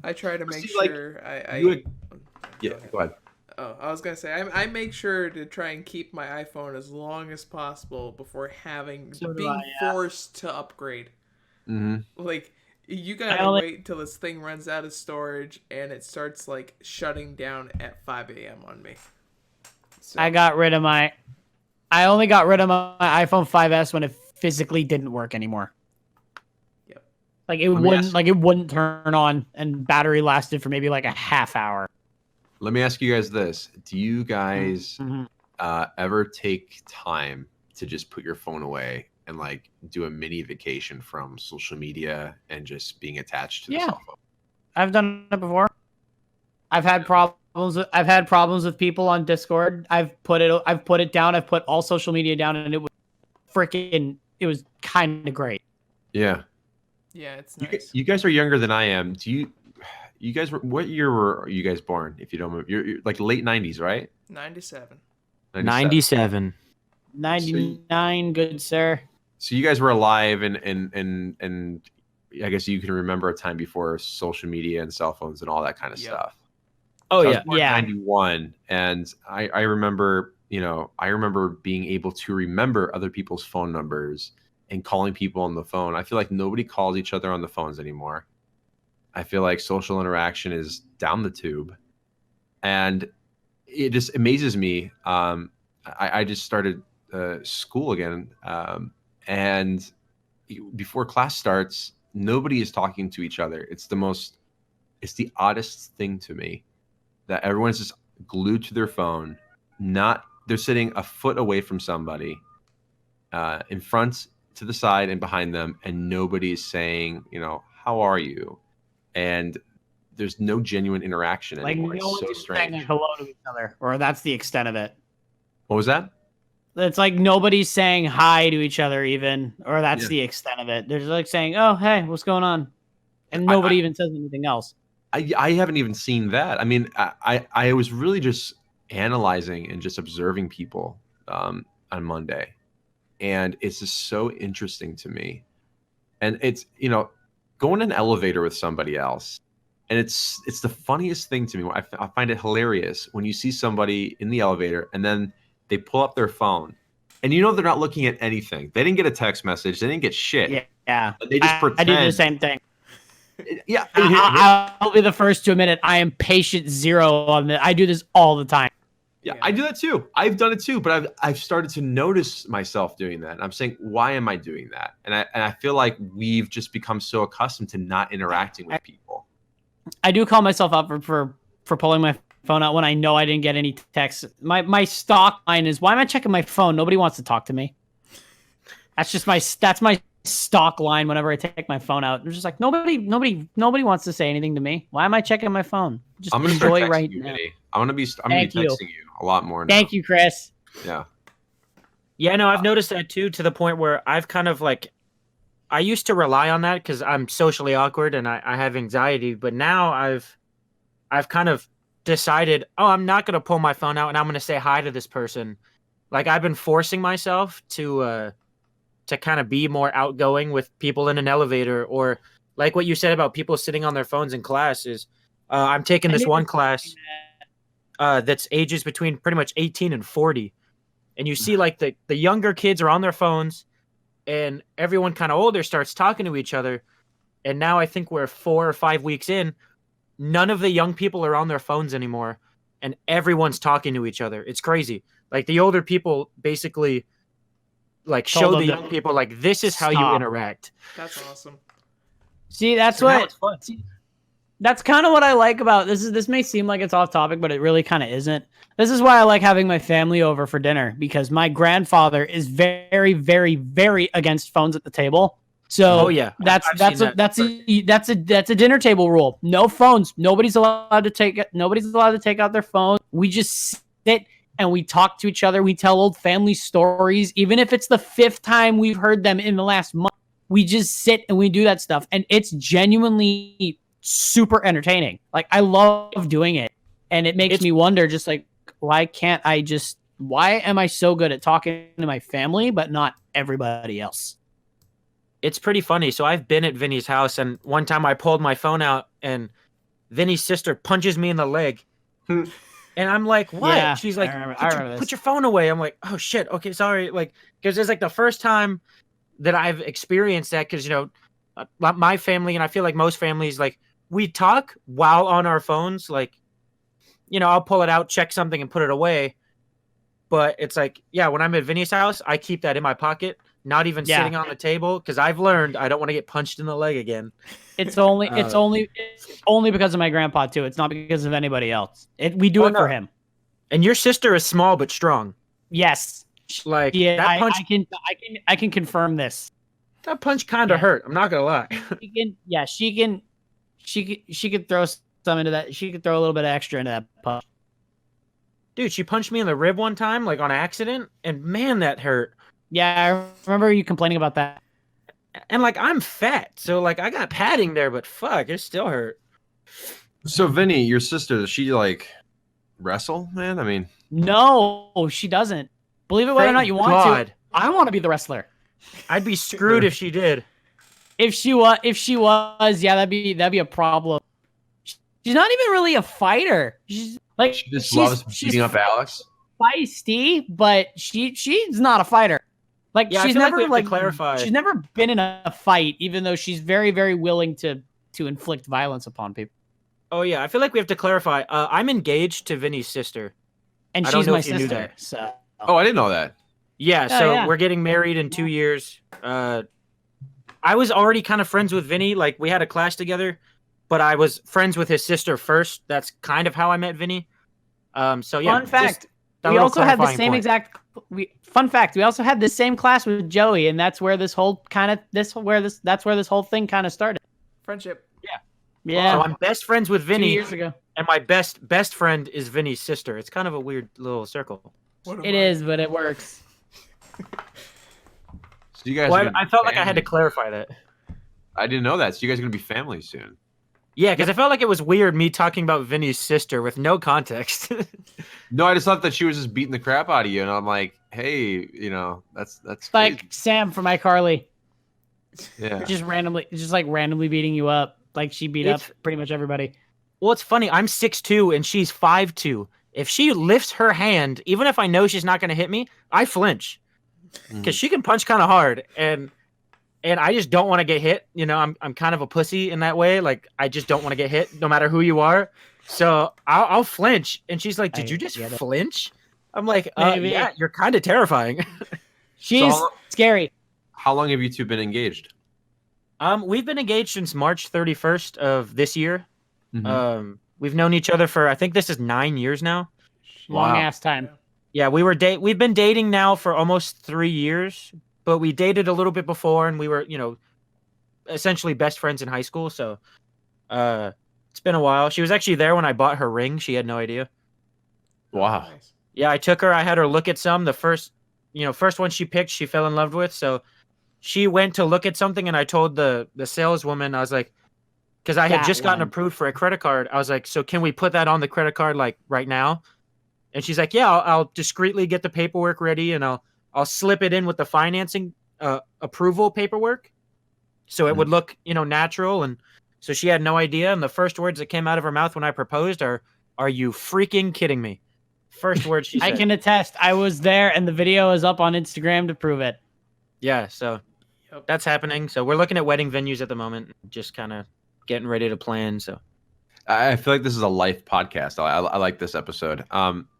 I try to make See, like, sure Yeah, go ahead. Oh, I was gonna say I make sure to try and keep my iPhone as long as possible before being forced to upgrade. Mm-hmm. Like you gotta wait until this thing runs out of storage and it starts like shutting down at 5 a.m. on me. So, I only got rid of my iPhone 5S when it physically didn't work anymore. Yep. Like it wouldn't turn on, and battery lasted for maybe like a half hour. Let me ask you guys this: do you guys ever take time to just put your phone away and like do a mini vacation from social media and just being attached to the cell phone? I've done it before. I've had problems with people on Discord. I've put it down. I've put all social media down, and it was kind of great. Yeah. Yeah, it's You, nice. you guys are younger than I am. You guys what year were you guys born? If you don't remember, you're like late 90s, right? 97. 97. 99, good sir. So you guys were alive, and I guess you can remember a time before social media and cell phones and all that kind of Yep. stuff. Oh So I yeah. was born in Yeah. 91, and I remember, I remember being able to remember other people's phone numbers and calling people on the phone. I feel like nobody calls each other on the phones anymore. I feel like social interaction is down the tube, and it just amazes me. I just started school again, and before class starts, nobody is talking to each other. It's the oddest thing to me that everyone's just glued to their phone. They're sitting a foot away from somebody, in front, to the side, and behind them, and nobody's saying, how are you? And there's no genuine interaction Like anymore. no It's one's so even saying strange. like hello to each other, or that's the extent of it. What was that? It's like nobody's saying hi to each other even, or that's Yeah. the extent of it. They're just like saying, "Oh, hey, what's going on?" And I- nobody even says anything else. I haven't even seen that. I mean, I was really just analyzing and just observing people, on Monday, and it's just so interesting to me. And it's going in an elevator with somebody else, and it's the funniest thing to me. I find it hilarious when you see somebody in the elevator and then they pull up their phone, and they're not looking at anything. They didn't get a text message. They didn't get shit. Yeah. But they just I do the pretend. same thing. Yeah, I'll be the first to admit it. I am patient zero on this. I do this all the time. Yeah, I do that too. I've done it too, but I've started to notice myself doing that. And I'm saying, why am I doing that? And I feel like we've just become so accustomed to not interacting with people. I do call myself out for pulling my phone out when I know I didn't get any texts. My stock line is, why am I checking my phone? Nobody wants to talk to me. That's my stock line whenever I take my phone out. It's just like nobody wants to say anything to me. Why am I checking my phone? Just I'm gonna start enjoy texting right you, now. Vinny. I'm gonna be Thank you. texting you a lot more now. Thank you, Chris. Yeah. Yeah, no, I've noticed that too, to the point where I've kind of like, I used to rely on that because I'm socially awkward and I have anxiety, but now I've kind of decided, I'm not gonna pull my phone out and I'm gonna say hi to this person. Like I've been forcing myself to kind of be more outgoing with people in an elevator, or like what you said about people sitting on their phones in class is, I'm taking this one class that's ages between pretty much 18 and 40. And you see like the younger kids are on their phones and everyone kind of older starts talking to each other. And now I think we're 4 or 5 weeks in, none of the young people are on their phones anymore. And everyone's talking to each other. It's crazy. Like the older people basically like show the young people like, this is how you interact. That's awesome. See, that's what. That's kind of what I like about this. This may seem like it's off topic, but it really kind of isn't. This is why I like having my family over for dinner, because my grandfather is very, very, very against phones at the table. So that's a dinner table rule. No phones. Nobody's allowed to take out their phone. We just sit and we talk to each other. We tell old family stories, even if it's the 5th time we've heard them in the last month. We just sit and we do that stuff, and it's genuinely super entertaining. Like I love doing it, and it makes me wonder, just like, why am I so good at talking to my family but not everybody else? It's pretty funny. So I've been at Vinny's house, and one time I pulled my phone out and Vinny's sister punches me in the leg. And I'm like, what? Yeah, she's like, put put your phone away. I'm like, oh shit, okay, sorry. Like, because it's like the first time that I've experienced that, because my family, and I feel like most families, like, we talk while on our phones. Like, I'll pull it out, check something, and put it away. But it's like, when I'm at Vinny's house, I keep that in my pocket, not even sitting on the table, because I've learned I don't want to get punched in the leg again. It's only because of my grandpa too. It's not because of anybody else. We do it for him. And your sister is small but strong. Yes. Like, yeah, that punch, I can confirm this. That punch kind of hurt. I'm not gonna lie. She could throw some into that. She could throw a little bit of extra into that punch. Dude, she punched me in the rib one time, like on accident, and man, that hurt. Yeah, I remember you complaining about that. And like I'm fat, so like I got padding there, but fuck, it still hurt. So Vinny, your sister, does she like wrestle, man? I mean, No, she doesn't. Believe it whether or not Thank you want God. to. I want to be the wrestler. I'd be screwed if she did. If she was, yeah, that'd be a problem. She's not even really a fighter. She's like she just loves beating up Alex. feisty, but she's not a fighter. Like Yeah, I she's feel like we never have to clarify. she's never been in a fight, even though she's very, very willing to inflict violence upon people. Oh yeah, I feel like we have to clarify. I'm engaged to Vinny's sister. And I don't she's know my if you knew sister. that. So Oh, I didn't know that. Yeah, Oh, so yeah. we're getting married in 2 years. I was already kind of friends with Vinny. Like we had a class together, but I was friends with his sister first. That's kind of how I met Vinny. So yeah. fun fact. that We little also had the clarifying same point. exact. Fun fact. We also had the same class with Joey, and that's where this whole that's where this whole thing kind of started. Friendship. Yeah, So I'm best friends with 2 Vinny, years ago. and my best friend is Vinny's sister. It's kind of a weird little circle. What am It I? is, but it works. So you guys, Well, are gonna I be felt like I had to family. clarify that. I didn't know that. So you guys are gonna be family soon. Yeah, because I felt like it was weird me talking about Vinny's sister with no context. No, I just thought that she was just beating the crap out of you, and I'm like, hey, that's Like crazy. Sam from iCarly, Yeah. just randomly beating you up. Like she beat up It's- pretty much everybody. Well, it's funny. I'm 6'2" and she's 5'2". If she lifts her hand, even if I know she's not going to hit me, I flinch because she can punch kind of hard, and I just don't want to get hit. I'm kind of a pussy in that way. Like I just don't want to get hit, no matter who you are. So I'll flinch, and she's like, "Did I you just get it. flinch?" I'm like, Maybe. "Yeah, you're kind of terrifying." She's So- scary. How long have you two been engaged? We've been engaged since March 31st of this year. Mhm. We've known each other for I think this is 9 years now. Long Wow. ass time. Yeah, we've been dating now for almost 3 years, but we dated a little bit before, and we were, essentially best friends in high school. So, it's been a while. She was actually there when I bought her ring. She had no idea. Wow. Nice. Yeah, I took her. I had her look at some. The first one she picked, she fell in love with. So, she went to look at something, and I told the saleswoman, I was like, because I had That just gotten one. approved for a credit card. I was like, so can we put that on the credit card like right now? And she's like, yeah, I'll discreetly get the paperwork ready, and I'll slip it in with the financing approval paperwork, so it would look natural. And so she had no idea. And the first words that came out of her mouth when I proposed are you freaking kidding me? First words she said. I can attest. I was there, and the video is up on Instagram to prove it. Yeah, so Yep. that's happening. So we're looking at wedding venues at the moment, just kind of getting ready to plan. So I feel like this is a life podcast. I like this episode.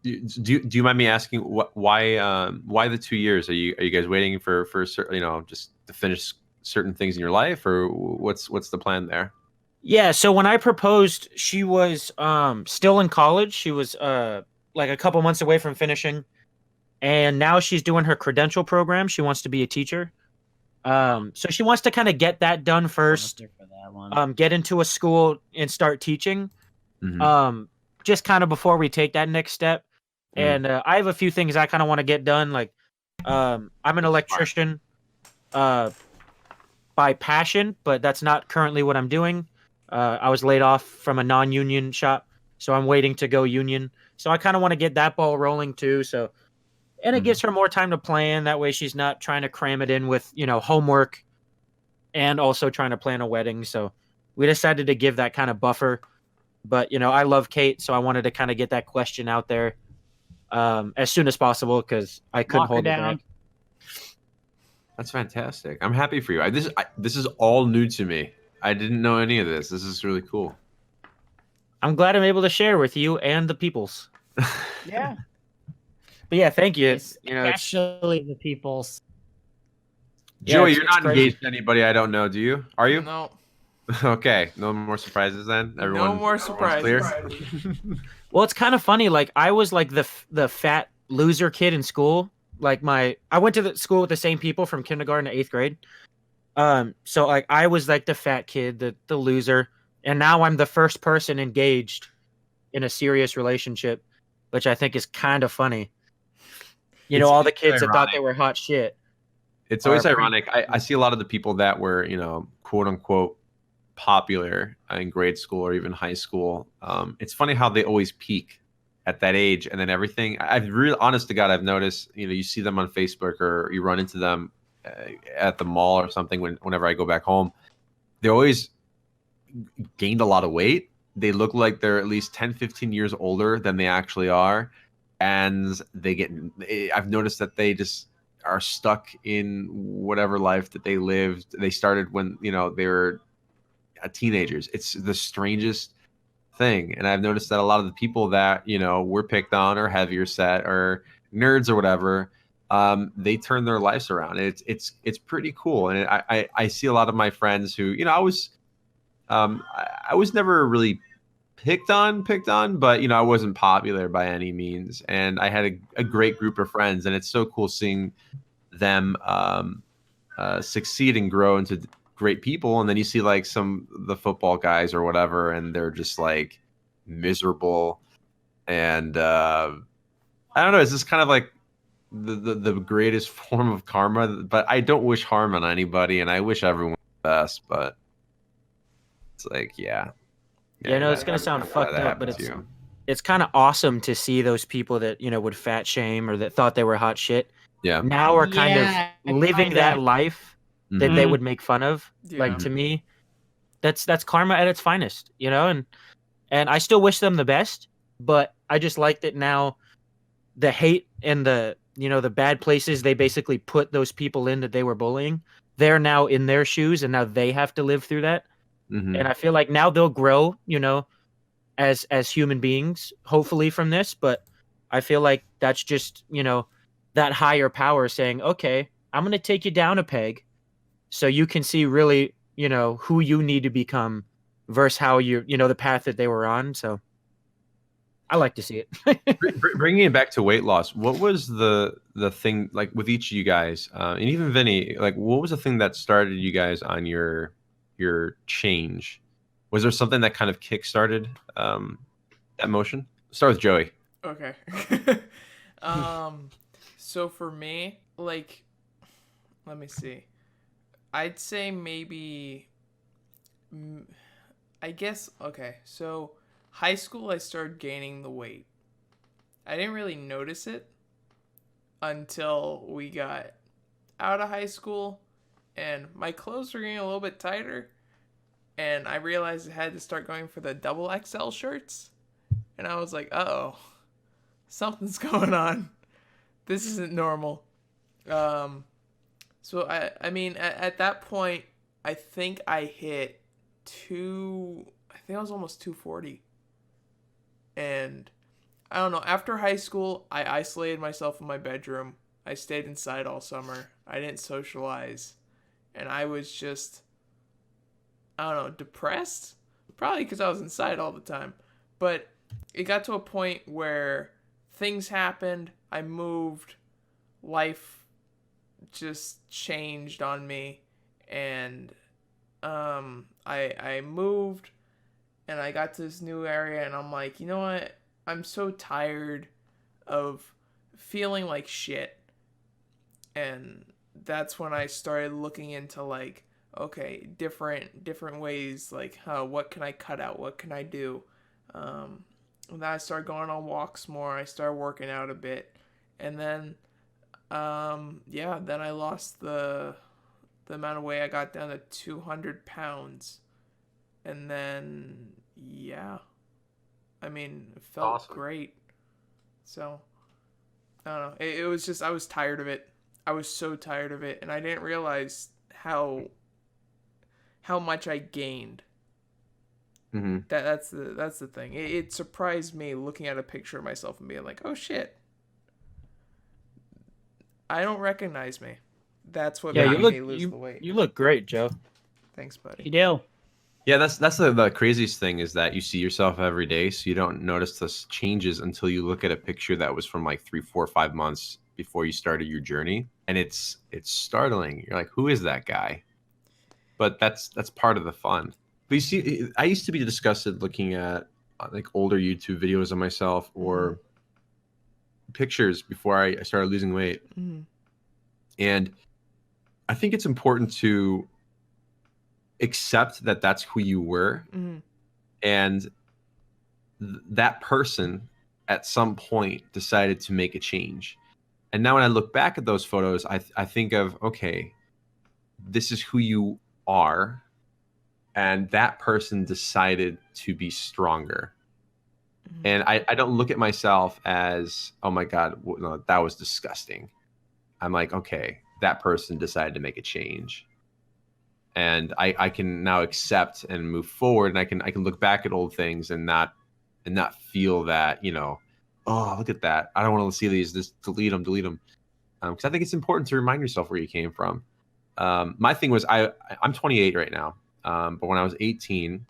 Do you mind me asking why the 2 years? Are you guys waiting for certain, just to finish certain things in your life, or what's the plan there? yeah, so when I proposed, she was still in college. She was like a couple months away from finishing, and now she's doing her credential program. She wants to be a teacher. So she wants to kind of get that done first. For that one. Get into a school and start teaching. Mhm. Just kind of before we take that next step. And I have a few things I kind of want to get done. Like, I'm an electrician by passion, but that's not currently what I'm doing. I was laid off from a non-union shop, so I'm waiting to go union. So I kind of want to get that ball rolling too. So, and it gives her more time to plan. That way, she's not trying to cram it in with homework, and also trying to plan a wedding. So we decided to give that kind of buffer. But I love Kate, so I wanted to kind of get that question out there as soon as possible because I couldn't Lock her hold it down. back. That's fantastic. I'm happy for you. This is all new to me. I didn't know any of this. This is really cool. I'm glad I'm able to share with you and the peoples. Yeah. But yeah, thank you. It's Especially the people's. Yeah, Joey, it's- you're it's not crazy. engaged to anybody I don't know, do you? Are you? No. Okay. No more surprises then. No more everyone's surprises. clear? well, it's kind of funny. Like I was like the fat loser kid in school. Like I went to the school with the same people from kindergarten to 8th grade. So like I was like the fat kid, the loser, and now I'm the first person engaged in a serious relationship, which I think is kind of funny. It's All the kids that thought ironic. they were hot shit. It's always Or- ironic. I see a lot of the people that were, quote unquote popular in grade school or even high school. It's funny how they always peak at that age, and then everything. I've really, honest to God, I've noticed. You see them on Facebook or you run into them at the mall or something. Whenever I go back home, they always gained a lot of weight. They look like they're at least 10, 15 years older than they actually are, and I've noticed that they just are stuck in whatever life that they lived. They started when they were teenagers. It's the strangest thing, and I've noticed that a lot of the people that were picked on or heavier set or nerds or whatever, they turn their lives around. It's pretty cool, and I see a lot of my friends who I was never really picked on, but I wasn't popular by any means, and I had a great group of friends, and it's so cool seeing them succeed and grow into great people. And then you see like the football guys or whatever, and they're just like miserable, and I don't know, it's just kind of like the greatest form of karma. But I don't wish harm on anybody, and I wish everyone the best, but it's like it's gonna sound fucked up, but it's kind of awesome to see those people that would fat shame or that thought they were hot shit. Yeah. Now are kind of living that life that they would make fun of. Yeah. Like, to me, that's karma at its finest, and I still wish them the best, but I just like that now the hate and the the bad places they basically put those people in that they were bullying, they're now in their shoes, and now they have to live through that. And I feel like now they'll grow, as human beings, hopefully, from this. But I feel like that's just, that higher power saying, okay, I'm going to take you down a peg so you can see really, who you need to become versus how the path that they were on. So I like to see it. Bringing it back to weight loss, what was the thing, like with each of you guys, and even Vinny, like what was the thing that started you guys on your change? Was there something that kind of kick-started that motion? Start with Joey. Okay. So for me, like, let me see. I'd say maybe, I guess, okay, so high school I started gaining the weight. I didn't really notice it until we got out of high school and my clothes were getting a little bit tighter, and I realized I had to start going for the double XL shirts, and I was like, uh-oh, something's going on. This isn't normal. So I mean, at that point, I think I hit I think I was almost 240. And I don't know, after high school, I isolated myself in my bedroom. I stayed inside all summer. I didn't socialize. And I was just, I don't know, depressed? Probably because I was inside all the time. But it got to a point where things happened. I moved. Life just changed on me. And I moved. And I got to this new area. And I'm like, you know what? I'm so tired of feeling like shit. And that's when I started looking into like, okay, different ways, like what can I cut out, what can I do. And then I started going on walks more. I started working out a bit, and then then I lost the amount of weight. I got down to 200 pounds, and then I mean, it felt great. So I don't know, it was just, I was tired of it. I was so tired of it, and I didn't realize how much I gained. Mm-hmm. That's the thing. It surprised me looking at a picture of myself and being like, oh shit, I don't recognize me. That's what made me lose the weight. You look great, Joe. Thanks, buddy. You do. Yeah, that's the craziest thing, is that you see yourself every day, so you don't notice the changes until you look at a picture that was from like 3, 4, 5 months before you started your journey, and it's startling. You're like, who is that guy? But that's part of the fun. But you see, I used to be disgusted looking at like older YouTube videos of myself or pictures before I started losing weight. Mm-hmm. And I think it's important to accept that that's who you were, and that person at some point decided to make a change. And now when I look back at those photos, I think of, okay, this is who you are, and that person decided to be stronger. And I don't look at myself as, oh my God, no, that was disgusting. I'm like, okay, that person decided to make a change. And I can now accept and move forward, and I can look back at old things and not feel that, oh, look at that, I don't want to see these, just delete them. Because I think it's important to remind yourself where you came from. My thing was, I'm 28 right now, but when I was 18,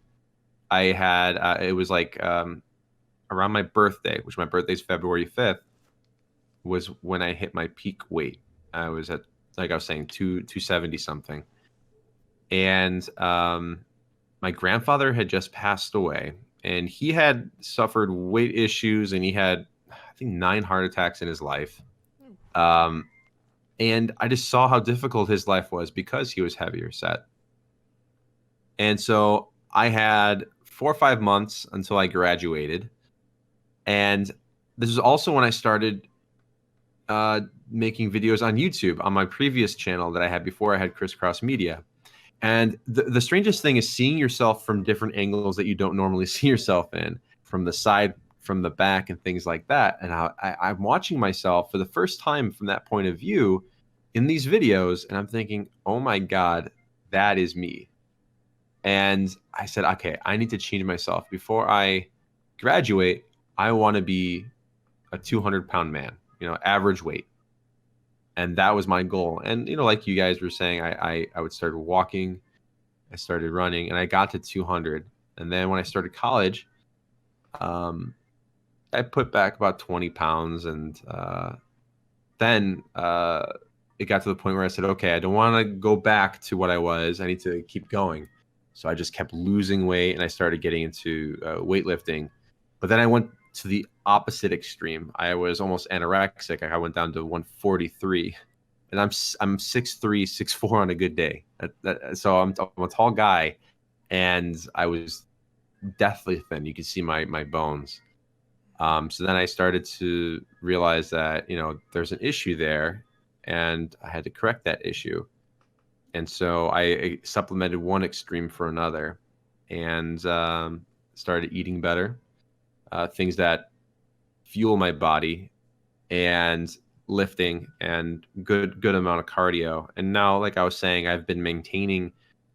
I had it was like around my birthday, which my birthday's February 5th, was when I hit my peak weight. I was at, like I was saying, 270 something. And my grandfather had just passed away, and he had suffered weight issues, and he had, I think, 9 heart attacks in his life. And I just saw how difficult his life was because he was heavier set. And so I had 4 or 5 months until I graduated. And this is also when I started making videos on YouTube on my previous channel that I had before I had ChrisCrossMedia. And the strangest thing is seeing yourself from different angles that you don't normally see yourself in, from the side, from the back, and things like that. And I'm watching myself for the first time from that point of view in these videos, and I'm thinking, oh my God, that is me. And I said, okay, I need to change myself. Before I graduate, I want to be a 200-pound man, average weight. And that was my goal. And, like you guys were saying, I would start walking, I started running, and I got to 200. And then when I started college, I put back about 20 pounds. And then it got to the point where I said, okay, I don't want to go back to what I was. I need to keep going. So I just kept losing weight, and I started getting into weightlifting. But then I went to the opposite extreme. I was almost anorexic. I went down to 143, and I'm 6'3", 6'4" on a good day. So I'm a tall guy, and I was deathly thin. You can see my bones. So then I started to realize that, there's an issue there, and I had to correct that issue. And so I supplemented one extreme for another, and started eating better. Things that fuel my body, and lifting, and good amount of cardio. And now, like I was saying, I've been maintaining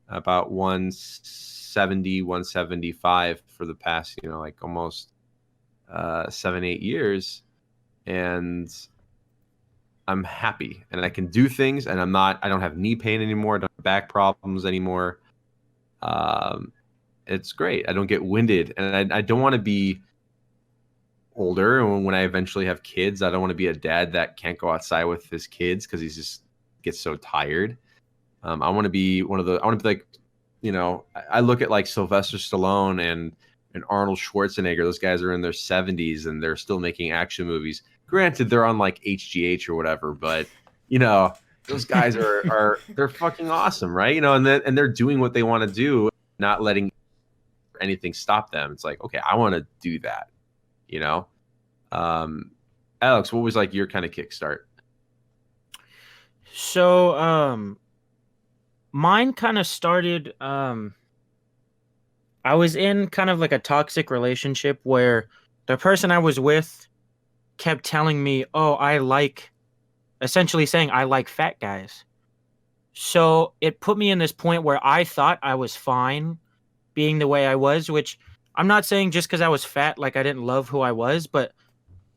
about 170, 175 for the past, like almost 7-8 years. And I'm happy, and I can do things, and I don't have knee pain anymore. I don't have back problems anymore. It's great. I don't get winded, and I don't want to be older. And when I eventually have kids, I don't want to be a dad that can't go outside with his kids because he just gets so tired. I want to be like, I look at like Sylvester Stallone and Arnold Schwarzenegger. Those guys are in their 70s and they're still making action movies. Granted, they're on like HGH or whatever, but those guys are they're fucking awesome, right? And they're doing what they want to do, not letting anything stop them. It's like, okay, I want to do that. Alex, what was like your kind of kickstart? So, mine kind of started, I was in kind of like a toxic relationship where the person I was with kept telling me, essentially saying I like fat guys. So it put me in this point where I thought I was fine being the way I was, which I'm not saying just because I was fat, like I didn't love who I was, but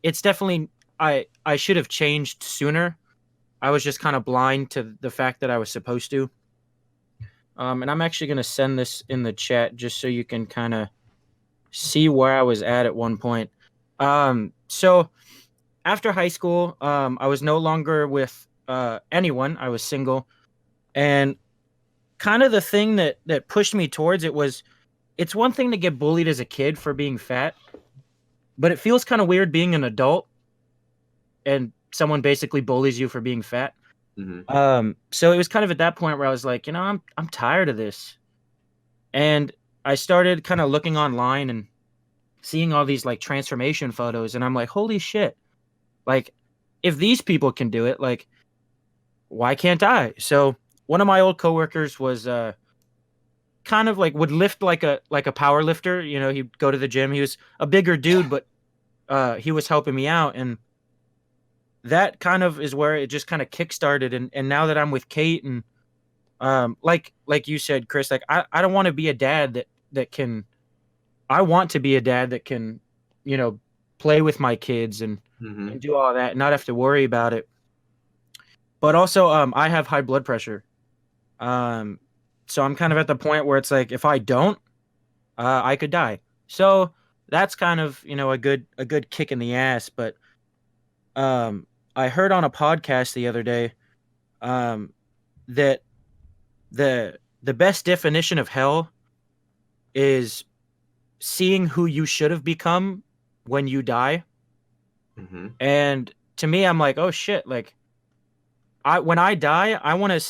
it's definitely, I should have changed sooner. I was just kind of blind to the fact that I was supposed to. And I'm actually going to send this in the chat just so you can kind of see where I was at one point. So after high school, I was no longer with anyone. I was single. And kind of the thing that pushed me towards it was, it's one thing to get bullied as a kid for being fat, but it feels kind of weird being an adult and someone basically bullies you for being fat. So it was kind of at that point where I was like, I'm tired of this. And I started kind of looking online and seeing all these like transformation photos, and I'm like, holy shit. Like, if these people can do it, like, why can't I? So one of my old coworkers was kind of like would lift like a power lifter. He'd go to the gym. He was a bigger dude, but he was helping me out, and that kind of is where it just kind of kickstarted. And now that I'm with Kate, and like you said, Chris, like I don't want to be a dad that can. I want to be a dad that can, play with my kids and do all that, and not have to worry about it. But also, I have high blood pressure. So I'm kind of at the point where it's like, if I don't, I could die. So that's kind of, a good kick in the ass. But I heard on a podcast the other day that the best definition of hell is seeing who you should have become when you die. And to me, I'm like, oh shit, like when I die, I want it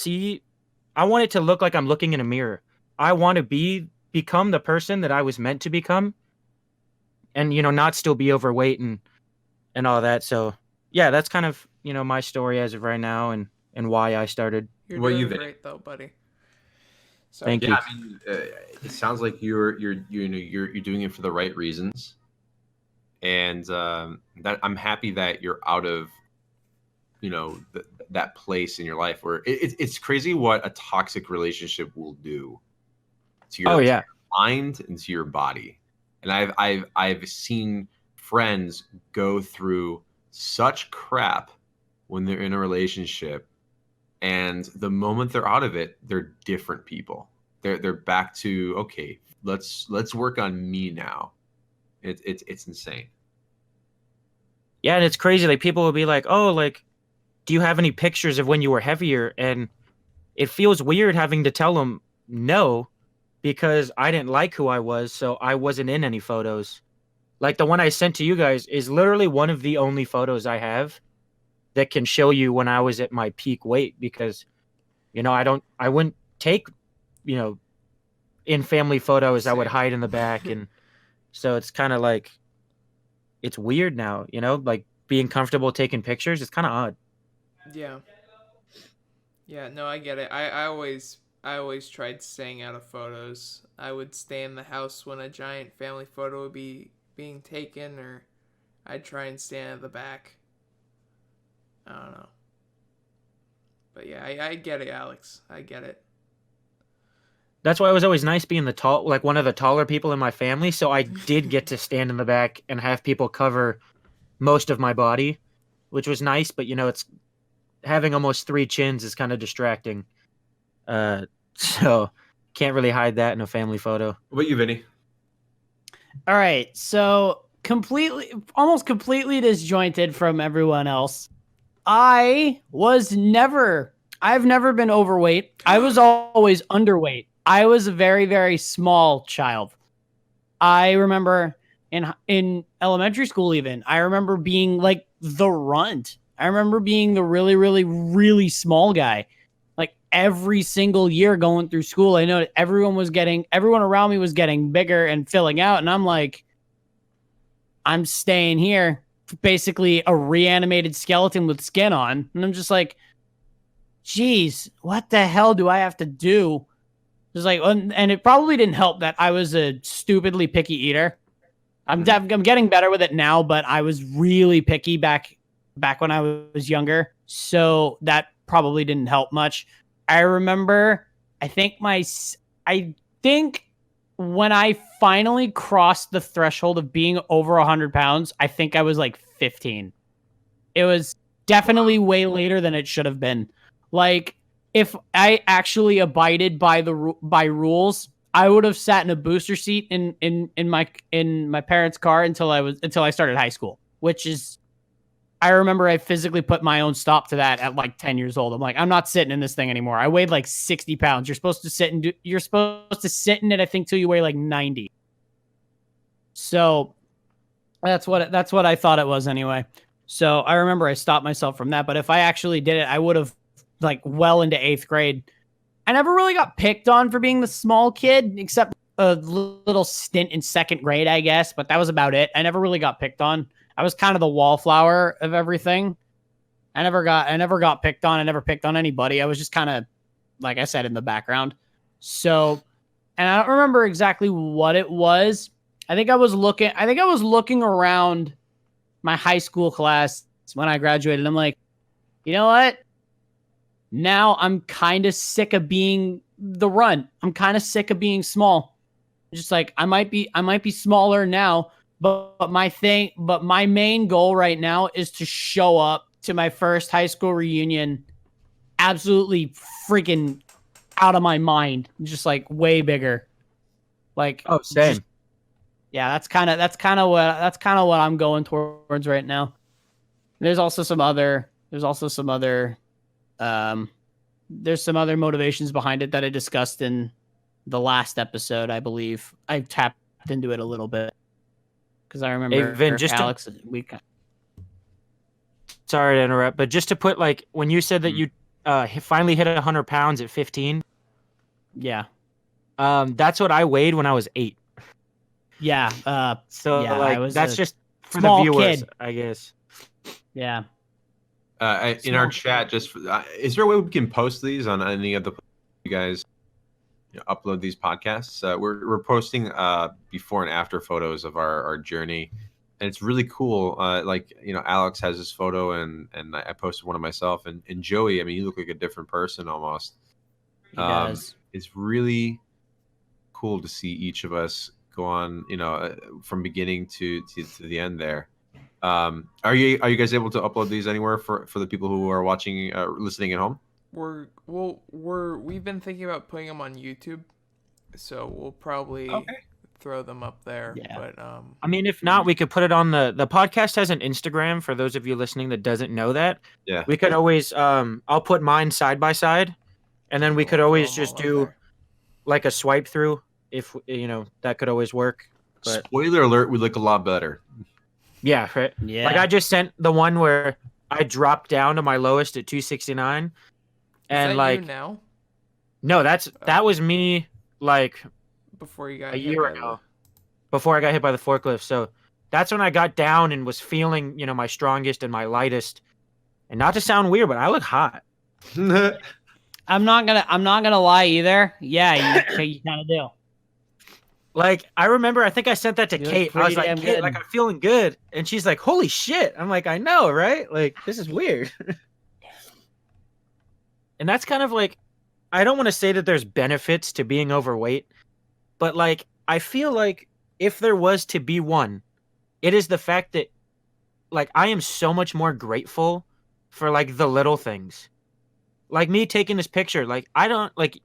to look like I'm looking in a mirror. I want to become the person that I was meant to become, and not still be overweight and all that. So yeah, that's kind of my story as of right now, and why I started. You're doing great though, buddy. Sorry. Thank you. I mean, it sounds like you're doing it for the right reasons, and that I'm happy that you're out of that place in your life where it's crazy what a toxic relationship will do to your mind and to your body. And I've seen friends go through such crap when they're in a relationship, and the moment they're out of it, they're different people. They're back to, okay, let's work on me now. It's insane. Yeah, and it's crazy. Like, people will be like, oh, like, do you have any pictures of when you were heavier? And it feels weird having to tell them no, because I didn't like who I was, so I wasn't in any photos. Like, the one I sent to you guys is literally one of the only photos I have that can show you when I was at my peak weight, because, I wouldn't take, in family photos, I would hide in the back. And so it's kind of like, it's weird now, like being comfortable taking pictures. It's kind of odd. Yeah. Yeah, no, I get it. I always tried staying out of photos. I would stay in the house when a giant family photo would be being taken, or I'd try and stand at the back. I don't know. But yeah, I get it, Alex. I get it. That's why it was always nice being one of the taller people in my family. So I did get to stand in the back and have people cover most of my body, which was nice. But it's having almost 3 chins is kind of distracting. So can't really hide that in a family photo. What about you, Vinny? All right. So almost completely disjointed from everyone else. I've never been overweight. I was always underweight. I was a very, very small child. I remember in elementary school, even, I remember being like the runt. I remember being the really, really, really small guy. Like, every single year going through school, I know everyone around me was getting bigger and filling out. And I'm like, I'm staying here, basically a reanimated skeleton with skin on. And I'm just like, geez, what the hell do I have to do? Just like, and it probably didn't help that I was a stupidly picky eater. I'm getting better with it now, but I was really picky back when I was younger. So that probably didn't help much. I remember, I think when I finally crossed the threshold of being over 100 pounds, I think I was like 15. It was definitely way later than it should have been. Like, if I actually abided by rules, I would have sat in a booster seat in my parents' car until I started high school, which is, I remember I physically put my own stop to that at like 10 years old. I'm like, I'm not sitting in this thing anymore. I weighed like 60 pounds. You're supposed to sit in it, I think, till you weigh like 90. So that's what I thought it was anyway. So I remember I stopped myself from that. But if I actually did it, I would have like well into 8th grade. I never really got picked on for being the small kid, except a little stint in 2nd grade, I guess. But that was about it. I never really got picked on. I was kind of the wallflower of everything. I never got picked on. I never picked on anybody. I was just kind of, like I said, in the background. So, and I don't remember exactly what it was. I think I was looking around my high school class when I graduated. I'm like, you know what? Now I'm kind of sick of being the runt. I'm kind of sick of being small. Just like I might be smaller now, but my main goal right now is to show up to my first high school reunion absolutely freaking out of my mind, just like way bigger. Like, oh, same. Yeah, that's kind of what I'm going towards right now. There's some other motivations behind it that I discussed in the last episode. I believe I tapped into it a little bit because I remember Vin, Alex. Sorry to interrupt, but just to put, like, when you said that you finally hit 100 pounds at 15. Yeah. That's what I weighed when I was 8. Yeah. So yeah, like that's just for the small viewers, kid. I guess. Yeah. In our chat, just is there a way we can post these on any of the you guys upload these podcasts? We're posting before and after photos of our journey, and it's really cool. Like Alex has his photo, and I posted one of myself, and Joey. I mean, you look like a different person almost. He does. It's really cool to see each of us go on, from beginning to the end there. Are you guys able to upload these anywhere for the people who are watching, listening at home? We've been thinking about putting them on YouTube, so we'll probably throw them up there. Yeah. But I mean, if not, we could put it on the podcast has an Instagram for those of you listening that doesn't know that. Yeah. We could always I'll put mine side by side, and then we could always just do like a swipe through if that could always work. But spoiler alert, we look a lot better. Yeah, right. Yeah. Like I just sent the one where I dropped down to my lowest at 269. And is that like you now? No, that was me like before you got a hit year by ago. Before I got hit by the forklift. So that's when I got down and was feeling, my strongest and my lightest. And not to sound weird, but I look hot. I'm not gonna lie either. Yeah, you kind of do. Like, I remember, I think I sent that to You look Kate. I was pretty like, damn Kate, good. like, I'm feeling good. And she's like, holy shit. I'm like, I know, right? Like, this is weird. And that's kind of like, I don't want to say that there's benefits to being overweight, but like, I feel like if there was to be one, it is the fact that, like, I am so much more grateful for, like, the little things. Like, me taking this picture, like, I don't, like,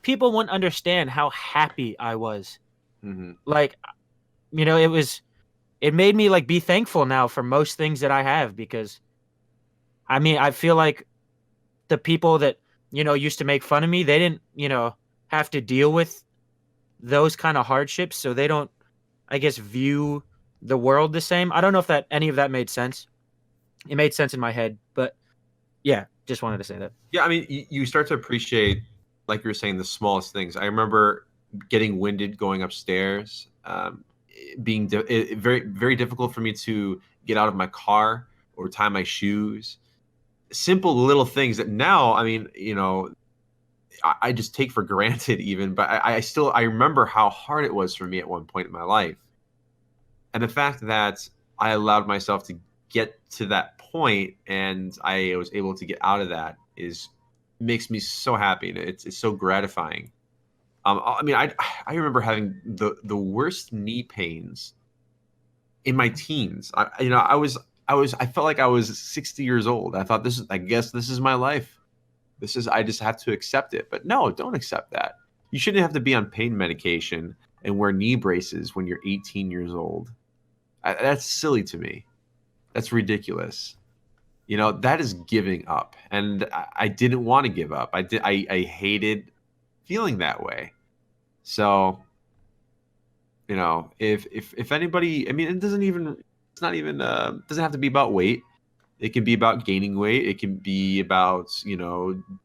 people wouldn't understand how happy I was. Mm-hmm. Like, it made me like be thankful now for most things that I have, because I mean, I feel like the people that, used to make fun of me, they didn't, have to deal with those kind of hardships. So they don't, I guess, view the world the same. I don't know if any of that made sense. It made sense in my head, but yeah, just wanted to say that. Yeah. I mean, you start to appreciate, like you were saying, the smallest things. I remember getting winded going upstairs, being very, very difficult for me to get out of my car or tie my shoes. Simple little things that now, I mean, I just take for granted even, but I remember how hard it was for me at one point in my life. And the fact that I allowed myself to get to that point and I was able to get out of that makes me so happy. And it's so gratifying. I mean, I remember having the worst knee pains in my teens. I felt like I was 60 years old. I thought I guess this is my life. I just have to accept it. But no, don't accept that. You shouldn't have to be on pain medication and wear knee braces when you're 18 years old. That's silly to me. That's ridiculous. That is giving up. And I didn't want to give up. I hated feeling that way. So, if anybody, I mean, doesn't have to be about weight. It can be about gaining weight. It can be about,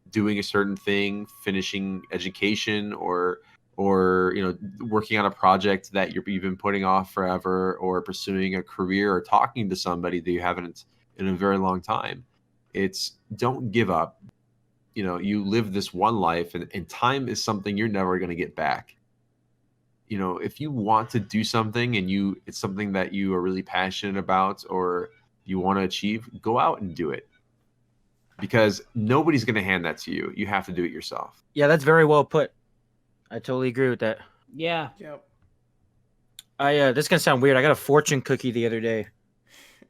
doing a certain thing, finishing education, or working on a project that you've been putting off forever, or pursuing a career, or talking to somebody that you haven't in a very long time. It's don't give up. You live this one life, and time is something you're never going to get back. If you want to do something and it's something that you are really passionate about or you want to achieve, go out and do it, because nobody's going to hand that to you. You have to do it yourself. Yeah, that's very well put. I totally agree with that. Yeah. Yep. This is gonna sound weird. I got a fortune cookie the other day,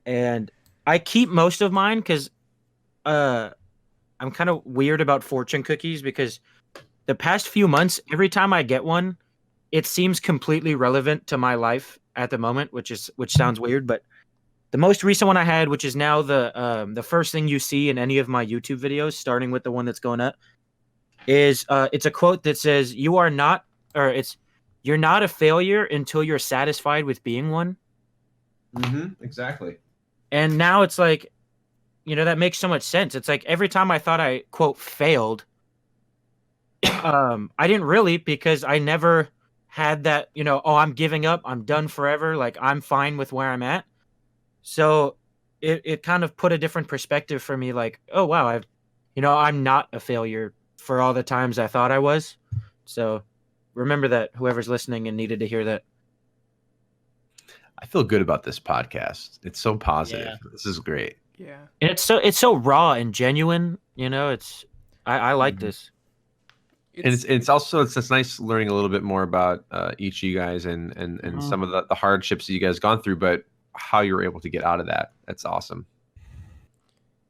and I keep most of mine because I'm kind of weird about fortune cookies, because the past few months, every time I get one, it seems completely relevant to my life at the moment, which sounds weird, but the most recent one I had, which is now the first thing you see in any of my YouTube videos, starting with the one that's going up, is it's a quote that says, you're not a failure until you're satisfied with being one. Exactly. And now it's like, that makes so much sense. It's like every time I thought I, quote, failed, I didn't really, because I never had that, oh, I'm giving up, I'm done forever, like I'm fine with where I'm at. So it kind of put a different perspective for me, like, oh wow, I'm not a failure for all the times I thought I was. So remember that, whoever's listening and needed to hear that. I feel good about this podcast. It's so positive. Yeah. This is great. Yeah. And it's so raw and genuine, I like this. It's also it's nice learning a little bit more about each of you guys and some of the hardships that you guys gone through, but how you're able to get out of that. That's awesome.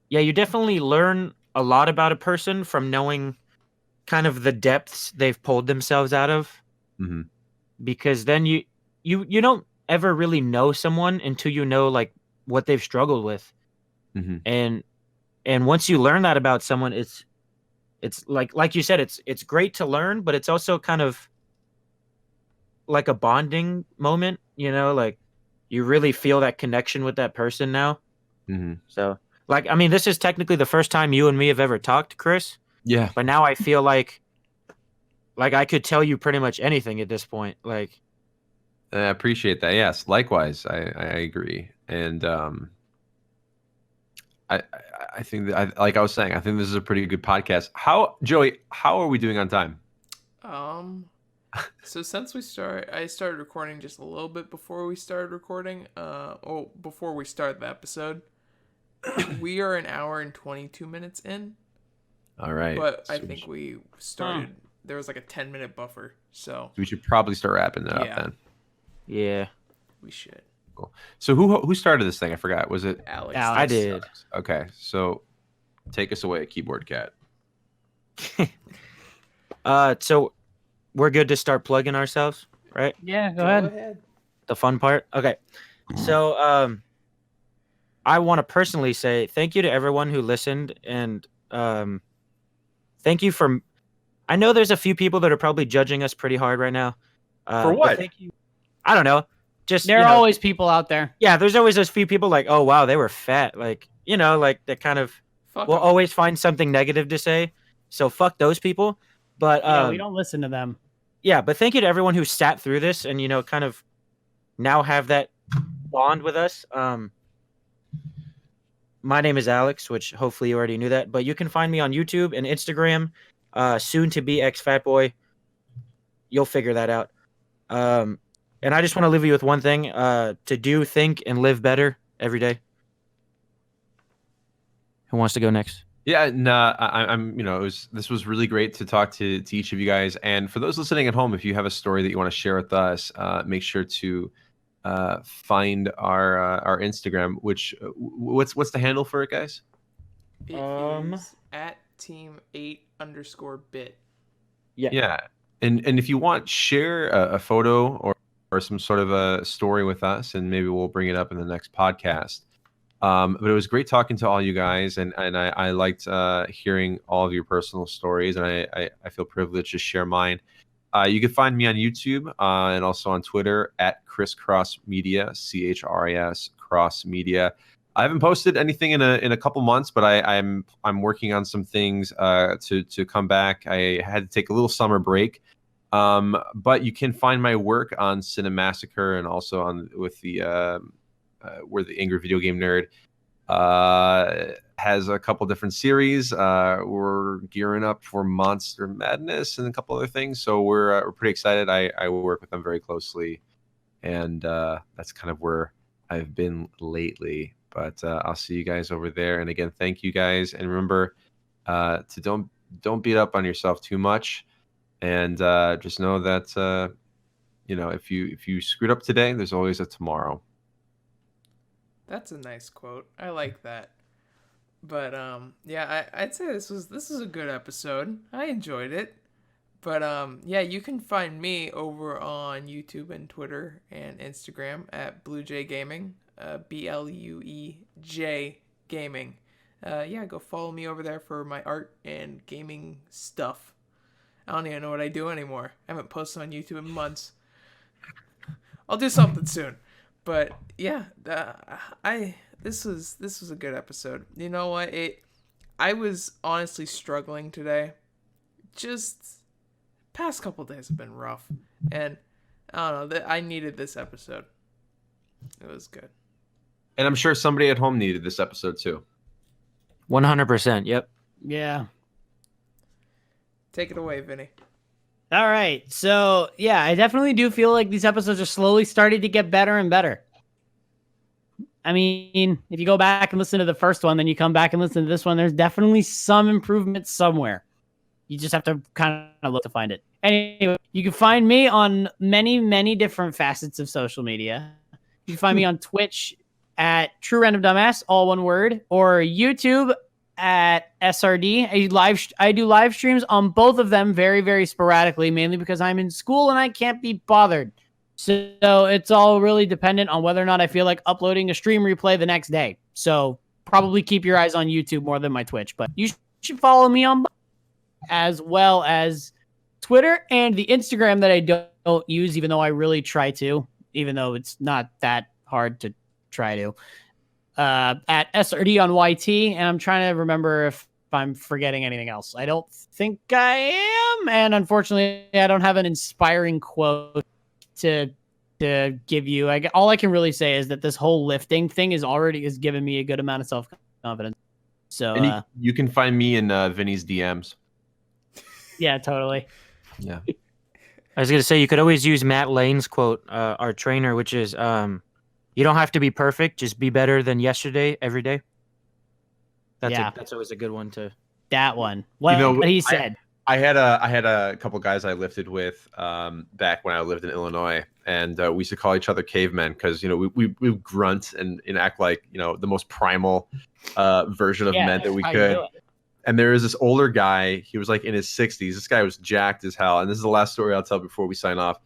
Yeah, you definitely learn a lot about a person from knowing kind of the depths they've pulled themselves out of. Mm-hmm. Because then you don't ever really know someone until you know like what they've struggled with. Mm-hmm. And once you learn that about someone, it's like you said, it's great to learn, but it's also kind of like a bonding moment, like you really feel that connection with that person now. Mm-hmm. So, like, I mean, this is technically the first time you and me have ever talked, Chris. Yeah. But now I feel like I could tell you pretty much anything at this point. Like, I appreciate that. Yes, likewise. I agree. And I think that like I was saying, I think this is a pretty good podcast. Joey, how are we doing on time? So since I started recording just a little bit before we started recording, before we start the episode, we are an hour and 22 minutes in. All right. But I think we started, there was like a 10-minute buffer, so. We should probably start wrapping that up then. Yeah. We should. Cool. So who started this thing? I forgot. Was it Alex? I did. Okay, so take us away, Keyboard Cat. So we're good to start plugging ourselves, right? Yeah, go ahead. The fun part. Okay. So I want to personally say thank you to everyone who listened, and thank you for. I know there's a few people that are probably judging us pretty hard right now. For what? Thank you. I don't know. Just there are always people out there. Yeah, there's always those few people like, oh wow, they were fat, like like that kind of. Fuck we'll 'em. always find something negative to say, so fuck those people. But Yeah, we don't listen to them. yeah, but thank you to everyone who sat through this and kind of now have that bond with us. My name is Alex, which hopefully you already knew that, but you can find me on YouTube and Instagram, soon to be ex-Fatboy. You'll figure that out. And I just want to leave you with one thing: to do, think, and live better every day. Who wants to go next? Yeah, I'm. This was really great to talk to each of you guys. And for those listening at home, if you have a story that you want to share with us, make sure to find our Instagram. Which what's the handle for it, guys? It is at team8_bit. Yeah. And if you want, share a photo or some sort of a story with us, and maybe we'll bring it up in the next podcast. But it was great talking to all you guys, and I liked hearing all of your personal stories, and I feel privileged to share mine. You can find me on YouTube and also on Twitter at ChrisCrossMedia, CHRIS Cross Media. I haven't posted anything in a couple months, but I'm working on some things to come back. I had to take a little summer break, but you can find my work on Cinemassacre and also on with the where the Angry Video Game Nerd has a couple different series. We're gearing up for Monster Madness and a couple other things, so we're pretty excited. I work with them very closely, and that's kind of where I've been lately. But I'll see you guys over there. And again, thank you guys. And remember to don't beat up on yourself too much. And just know that if you screwed up today, there's always a tomorrow. That's a nice quote. I like that. But yeah, I'd say this is a good episode. I enjoyed it. But yeah, you can find me over on YouTube and Twitter and Instagram at BlueJ Gaming. BLUEJ Gaming. Yeah, go follow me over there for my art and gaming stuff. I don't even know what I do anymore. I haven't posted on YouTube in months. I'll do something soon. But yeah, this was a good episode. You know what? I was honestly struggling today. Just past couple days have been rough, and I don't know. I needed this episode. It was good. And I'm sure somebody at home needed this episode too. 100%. Yep. Yeah. Take it away, Vinny. All right. So, yeah, I definitely do feel like these episodes are slowly starting to get better and better. I mean, if you go back and listen to the first one, then you come back and listen to this one, there's definitely some improvement somewhere. You just have to kind of look to find it. Anyway, you can find me on many, many different facets of social media. You can find me on Twitch at True Random Dumbass, all one word, or YouTube at SRD. I do live streams on both of them very, very sporadically, mainly because I'm in school and I can't be bothered. So it's all really dependent on whether or not I feel like uploading a stream replay the next day. So probably keep your eyes on YouTube more than my Twitch, but you should follow me on both, as well as Twitter and the Instagram that I don't use, even though I really try to, even though it's not that hard to try to, at SRD on YT. And I'm trying to remember if I'm forgetting anything else. I don't think I am. And unfortunately, I don't have an inspiring quote to give you. All I can really say is that this whole lifting thing is given me a good amount of self-confidence. So and you can find me in Vinny's DMs. Yeah, totally. Yeah. I was going to say, you could always use Matt Lane's quote, our trainer, which is, you don't have to be perfect. Just be better than yesterday, every day. That's always a good one to. That one. What he said. I had a couple guys I lifted with back when I lived in Illinois, and we used to call each other cavemen because we grunt and act like the most primal version of men that we could. And there is this older guy. He was like in his 60s. This guy was jacked as hell. And this is the last story I'll tell before we sign off.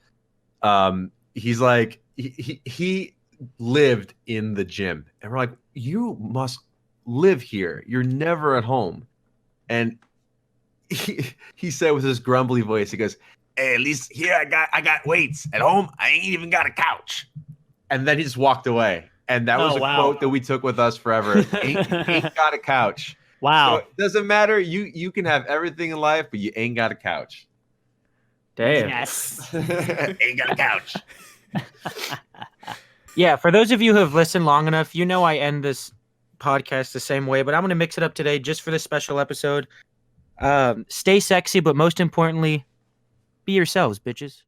He's like he lived in the gym, and we're like, you must live here. You're never at home. And he said with his grumbly voice, he goes, "Hey, at least here I got weights. At home, I ain't even got a couch." And then he just walked away. And that was a quote that we took with us forever. Ain't got a couch. Wow. So it doesn't matter. You can have everything in life, but you ain't got a couch. Damn. Yes. Ain't got a couch. Yeah, for those of you who have listened long enough, I end this podcast the same way, but I'm going to mix it up today just for this special episode. Stay sexy, but most importantly, be yourselves, bitches.